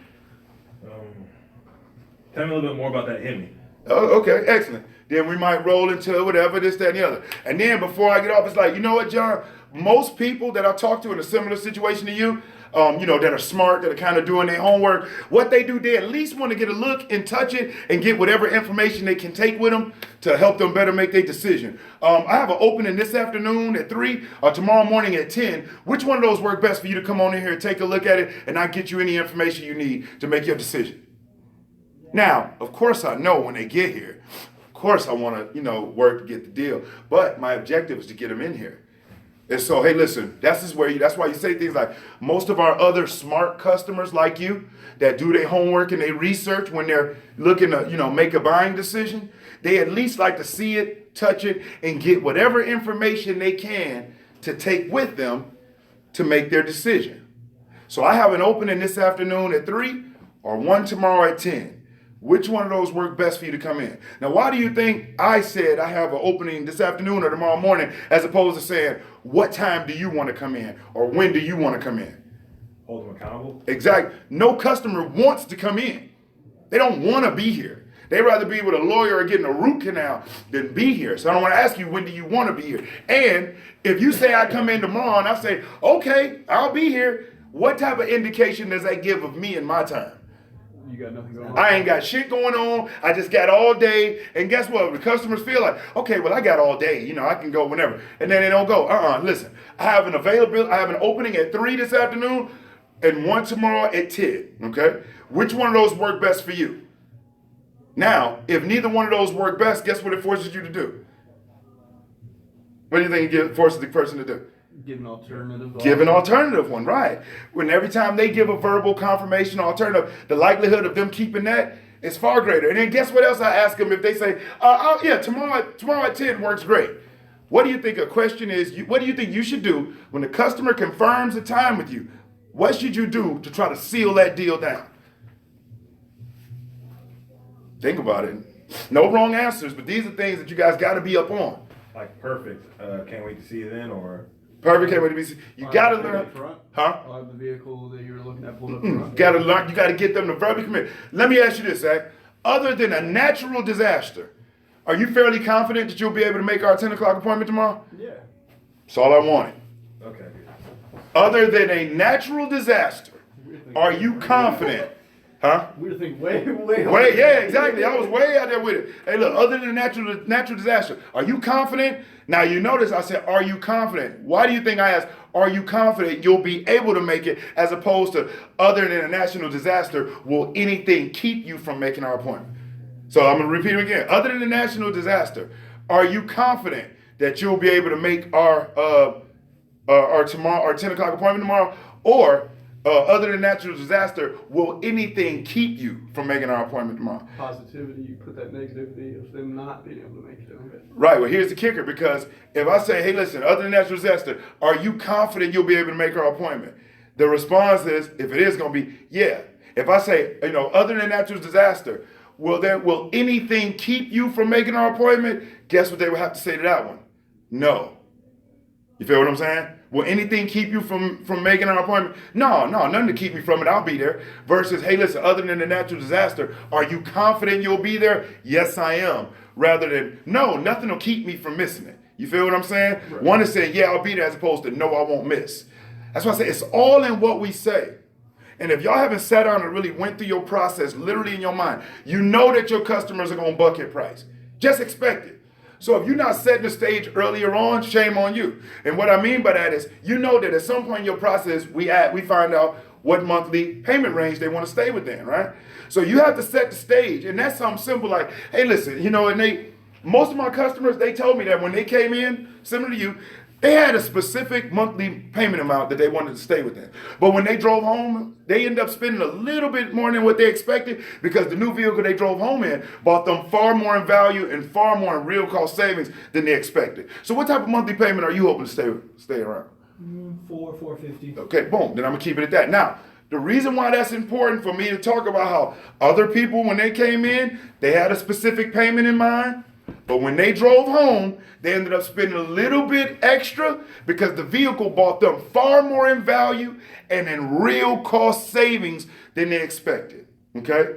Tell me a little bit more about that Hemi. Oh, okay, excellent. Then we might roll into whatever, this, that, and the other. And then before I get off, it's like, you know what, John? Most people that I talk to in a similar situation to you, that are smart, that are kind of doing their homework, what they do, they at least want to get a look and touch it and get whatever information they can take with them to help them better make their decision. I have an opening this afternoon at 3 or tomorrow morning at 10. Which one of those work best for you to come on in here and take a look at it and I get you any information you need to make your decision? Now, of course I know when they get here, of course I want to, work to get the deal. But my objective is to get them in here. And so, hey, listen, that's why you say things like most of our other smart customers like you that do their homework and they research when they're looking to, make a buying decision, they at least like to see it, touch it, and get whatever information they can to take with them to make their decision. So I have an opening this afternoon at 3 or one tomorrow at 10. Which one of those work best for you to come in? Now, why do you think I said I have an opening this afternoon or tomorrow morning as opposed to saying, what time do you want to come in or when do you want to come in? Hold them accountable. Exactly. No customer wants to come in. They don't want to be here. They'd rather be with a lawyer or getting a root canal than be here. So I don't want to ask you, when do you want to be here? And if you say I come in tomorrow and I say, okay, I'll be here, what type of indication does that give of me and my time? You got nothing going on. I ain't got shit going on. I just got all day. And guess what? The customers feel like, okay, well, I got all day. I can go whenever. And then they don't go. Listen, I have an opening at 3 this afternoon and one tomorrow at 10. Okay? Which one of those work best for you? Now, if neither one of those work best, guess what it forces you to do? What do you think it forces the person to do? Give an alternative. Give an alternative one, right? When every time they give a verbal confirmation alternative, the likelihood of them keeping that is far greater. And then guess what else I ask them if they say, tomorrow at 10 works great. What do you think a question is? What do you think you should do when the customer confirms a time with you? What should you do to try to seal that deal down? Think about it. No wrong answers, but these are things that you guys got to be up on. Like perfect. Can't wait to see you then, or Perfect. Can't wait to be. You got to learn. Huh? I'll have the vehicle that you were looking at pulled up front. You got to learn. You got to get them to verbally commit. Let me ask you this, Zach. Other than a natural disaster, are you fairly confident that you'll be able to make our 10 o'clock appointment tomorrow? Yeah. That's all I wanted. okay. Other than a natural disaster, are you confident? Huh? We were thinking way. Yeah, exactly. I was way out there with it. Hey, look, other than natural disaster, are you confident? Now, you notice I said, are you confident? Why do you think I asked, are you confident you'll be able to make it, as opposed to other than a natural disaster, will anything keep you from making our appointment? So I'm going to repeat it again. Other than a national disaster, are you confident that you'll be able to make our 10 o'clock appointment tomorrow? Or other than natural disaster, will anything keep you from making our appointment tomorrow? Positivity, you put that negativity of them not being able to make it. Right, well, here's the kicker, because if I say, hey, listen, other than natural disaster, are you confident you'll be able to make our appointment? The response is, if it is going to be, yeah. If I say, other than natural disaster, will anything keep you from making our appointment? Guess what they would have to say to that one? No. You feel what I'm saying? Will anything keep you from making our appointment? No, nothing to keep me from it. I'll be there. Versus, hey, listen, other than the natural disaster, are you confident you'll be there? Yes, I am. Rather than, no, nothing will keep me from missing it. You feel what I'm saying? Right. One is saying, yeah, I'll be there, as opposed to, no, I won't miss. That's why I say it's all in what we say. And if y'all haven't sat down and really went through your process literally in your mind, you know that your customers are going to bucket price. Just expect it. So if you're not setting the stage earlier on, shame on you. And what I mean by that is, you know that at some point in your process, we find out what monthly payment range they want to stay within, right? So you have to set the stage. And that's something simple like, hey, listen, most of my customers, they told me that when they came in, similar to you, They had a specific monthly payment amount that they wanted to stay within. But when they drove home, they ended up spending a little bit more than what they expected because the new vehicle they drove home in bought them far more in value and far more in real cost savings than they expected. So what type of monthly payment are you hoping to stay around? $450. Okay, boom. Then I'm gonna keep it at that. Now, the reason why that's important for me to talk about how other people, when they came in, they had a specific payment in mind. But when they drove home, they ended up spending a little bit extra because the vehicle bought them far more in value and in real cost savings than they expected. Okay?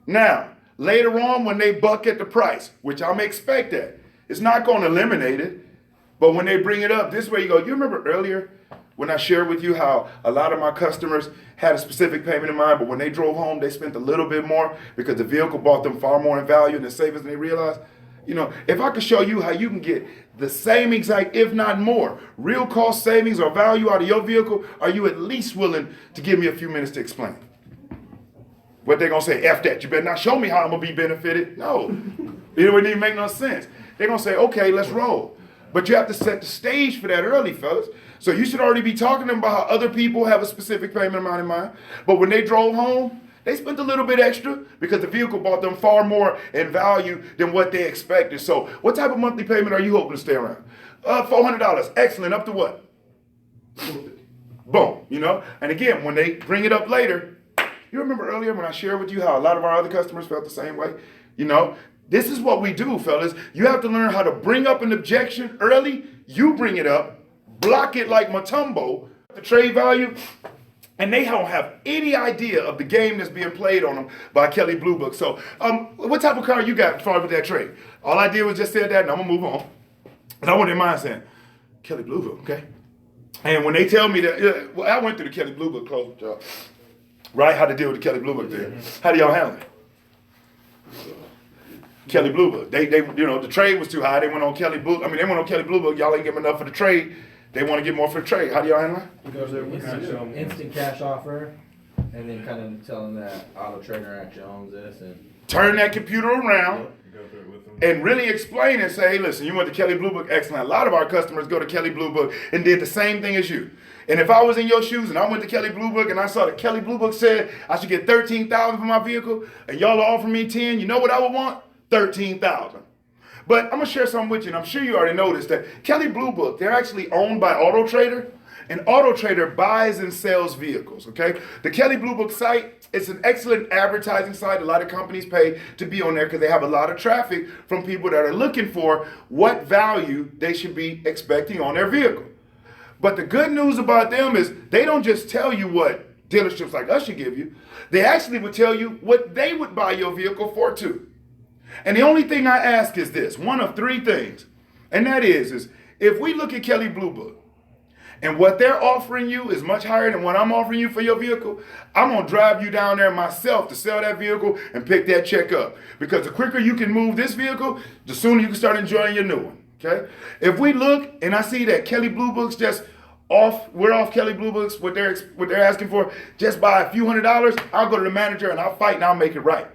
Now, later on when they buck at the price, which I'm expect that, it's not going to eliminate it. But when they bring it up, this way you go, you remember earlier when I shared with you how a lot of my customers had a specific payment in mind, but when they drove home, they spent a little bit more because the vehicle bought them far more in value and in savings than they realized? You know, if I could show you how you can get the same exact, if not more, real cost savings or value out of your vehicle, are you at least willing to give me a few minutes to explain? What they're going to say, F that, you better not show me how I'm going to be benefited. No, it wouldn't even make no sense. They're going to say, okay, let's roll. But you have to set the stage for that early, fellas. So you should already be talking to them about how other people have a specific payment amount in mind. But when they drove home, they spent a little bit extra because the vehicle bought them far more in value than what they expected. So what type of monthly payment are you hoping to stay around? $400. Excellent. Up to what? Boom. You know? And again, when they bring it up later, you remember earlier when I shared with you how a lot of our other customers felt the same way? You know, this is what we do, fellas. You have to learn how to bring up an objection early. You bring it up, block it like Matumbo, the trade value, and they don't have any idea of the game that's being played on them by Kelly Blue Book. So, what type of car you got as far as with that trade? All I did was just say that, and I'm gonna move on. And I want their mind saying, Kelly Blue Book, okay? And when they tell me that, well, I went through the Kelly Blue Book close with y'all, right? How to deal with the Kelly Blue Book there. How do y'all handle it? Kelly Blue Book. They, you know, the trade was too high. They went on Kelly Blue. I mean, they went on Kelly Blue Book. Y'all ain't give them enough for the trade. They want to get more for the trade. How do y'all handle it? Instant cash offer, and then kind of tell them that Auto Trader actually owns this, and turn that computer around and really explain and say, hey, listen, you went to Kelly Blue Book, excellent. A lot of our customers go to Kelly Blue Book and did the same thing as you. And if I was in your shoes and I went to Kelly Blue Book and I saw that Kelly Blue Book said I should get $13,000 for my vehicle, and y'all are offering me 10, you know what I would want? $13,000. But I'm gonna share something with you, and I'm sure you already noticed that Kelly Blue Book, they're actually owned by Auto Trader, and Auto Trader buys and sells vehicles, okay? The Kelly Blue Book site, it's an excellent advertising site. A lot of companies pay to be on there because they have a lot of traffic from people that are looking for what value they should be expecting on their vehicle. But the good news about them is they don't just tell you what dealerships like us should give you. They actually would tell you what they would buy your vehicle for too. And the only thing I ask is this, one of three things, and that is if we look at Kelly Blue Book and what they're offering you is much higher than what I'm offering you for your vehicle, I'm going to drive you down there myself to sell that vehicle and pick that check up. Because the quicker you can move this vehicle, the sooner you can start enjoying your new one, okay? If we look and I see that Kelly Blue Book's just we're off Kelly Blue Books, what they're asking for, just by a few $100s, I'll go to the manager and I'll fight and I'll make it right.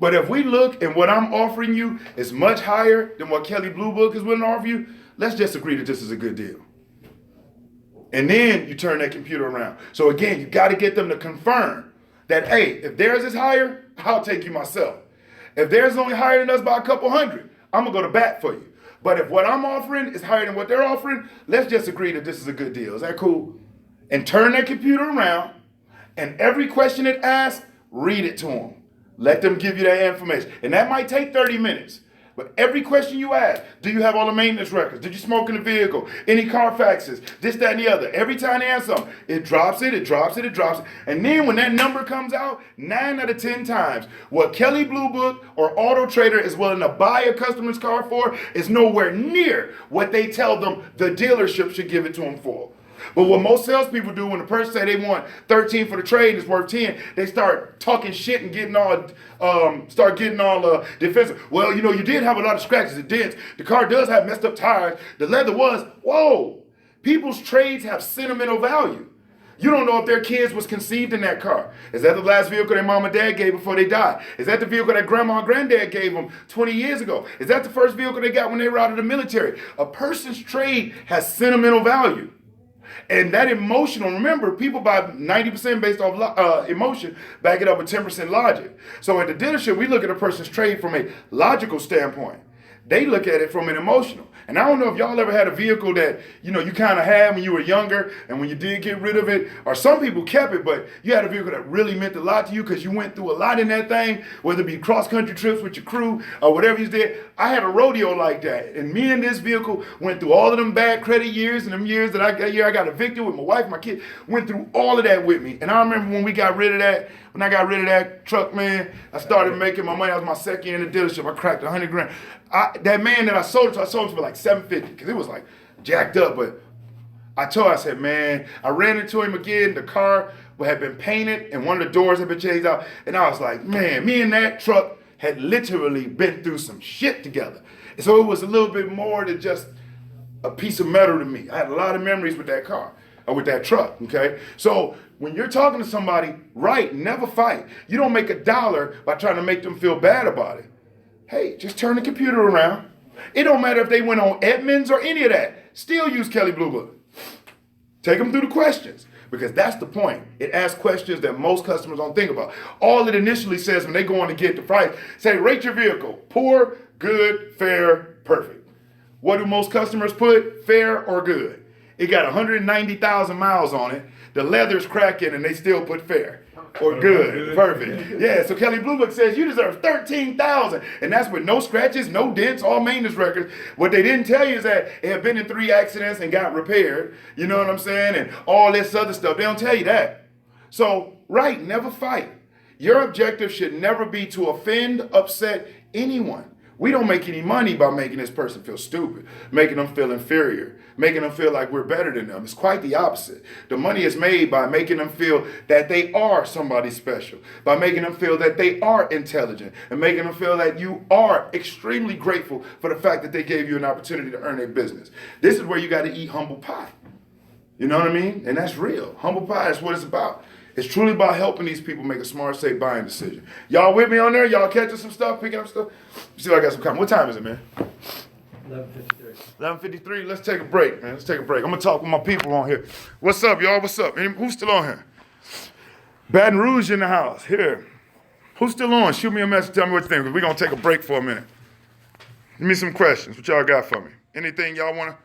But if we look and what I'm offering you is much higher than what Kelly Blue Book is willing to offer you, let's just agree that this is a good deal. And then you turn that computer around. So again, you got to get them to confirm that, hey, if theirs is higher, I'll take you myself. If theirs is only higher than us by a couple hundred, I'm going to go to bat for you. But if what I'm offering is higher than what they're offering, let's just agree that this is a good deal. Is that cool? And turn that computer around, and every question it asks, read it to them. Let them give you that information. And that might take 30 minutes. But every question you ask, do you have all the maintenance records? Did you smoke in the vehicle? Any Carfaxes? This, that, and the other. Every time they ask something, it drops it, it drops it, it drops it. And then when that number comes out, 9 out of 10 times, what Kelly Blue Book or Auto Trader is willing to buy a customer's car for is nowhere near what they tell them the dealership should give it to them for. But what most salespeople do when the person say they want 13 for the trade and it's worth 10, they start talking shit and getting all defensive. Well, you know, you did have a lot of scratches and dents. The car does have messed up tires. The leather was, whoa. People's trades have sentimental value. You don't know if their kids was conceived in that car. Is that the last vehicle their mom and dad gave before they died? Is that the vehicle that grandma and granddad gave them 20 years ago? Is that the first vehicle they got when they were out of the military? A person's trade has sentimental value. And that emotional, remember, people buy 90% based off emotion, back it up with 10% logic. So at the dealership, we look at a person's trade from a logical standpoint. They look at it from an emotional. And I don't know if y'all ever had a vehicle that, you kind of had when you were younger, and when you did get rid of it, or some people kept it, but you had a vehicle that really meant a lot to you because you went through a lot in that thing, whether it be cross-country trips with your crew or whatever you did. I had a rodeo like that, and me and this vehicle went through all of them bad credit years and them years that I got evicted with my wife, my kid, went through all of that with me. And I remember when I got rid of that truck, man, I started making my money. I was my second year in the dealership. I cracked 100 grand. That man that I sold it to for like $750 because it was like jacked up. But I said, man, I ran into him again. The car had been painted and one of the doors had been changed out. And I was like, man, me and that truck had literally been through some shit together. And so it was a little bit more than just a piece of metal to me. I had a lot of memories with that car or with that truck, okay? So when you're talking to somebody, right, never fight. You don't make $1 by trying to make them feel bad about it. Hey, just turn the computer around. It don't matter if they went on Edmunds or any of that. Still use Kelley Blue Book. Take them through the questions because that's the point. It asks questions that most customers don't think about. All it initially says when they go on to get the price, say rate your vehicle, poor, good, fair, perfect. What do most customers put? Fair or good. It got 190,000 miles on it. The leather's cracking and they still put fair. Or good, perfect. Yeah, so Kelley Blue Book says you deserve $13,000, and that's with no scratches, no dents, all maintenance records. What they didn't tell you is that it had been in 3 accidents and got repaired. You know what I'm saying? And all this other stuff. They don't tell you that. So, right, never fight. Your objective should never be to offend, upset anyone. We don't make any money by making this person feel stupid, making them feel inferior, making them feel like we're better than them. It's quite the opposite. The money is made by making them feel that they are somebody special, by making them feel that they are intelligent, and making them feel that you are extremely grateful for the fact that they gave you an opportunity to earn their business. This is where you got to eat humble pie. You know what I mean? And that's real. Humble pie is what it's about. It's truly about helping these people make a smart, safe buying decision. Y'all with me on there? Y'all catching some stuff, picking up stuff? See if I got some comment. What time is it, man? 11:53. 11:53. Let's take a break, man. Let's take a break. I'm going to talk with my people on here. What's up, y'all? What's up? Who's still on here? Baton Rouge in the house. Here. Who's still on? Shoot me a message. Tell me what you think. We're going to take a break for a minute. Give me some questions. What y'all got for me? Anything y'all want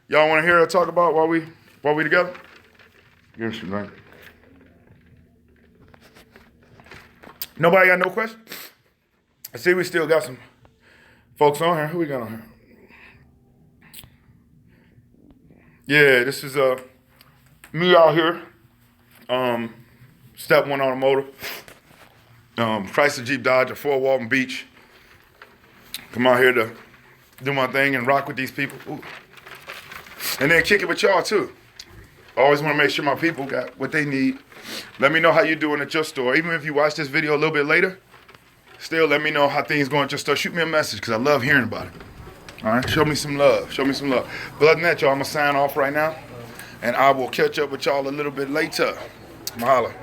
to hear or talk about while we together? Give me some drink. Nobody got no questions? I see we still got some folks on here. Who we got on here? Yeah, this is me out here. Step One Automotive. Chrysler Jeep Dodge at Fort Walton Beach. Come out here to do my thing and rock with these people. Ooh. And then kick it with y'all too. I always want to make sure my people got what they need. Let me know how you're doing at your store. Even if you watch this video a little bit later, still let me know how things going at your store. Shoot me a message because I love hearing about it. All right, show me some love. Show me some love. But other than that, y'all, I'm going to sign off right now. And I will catch up with y'all a little bit later. Mahalo.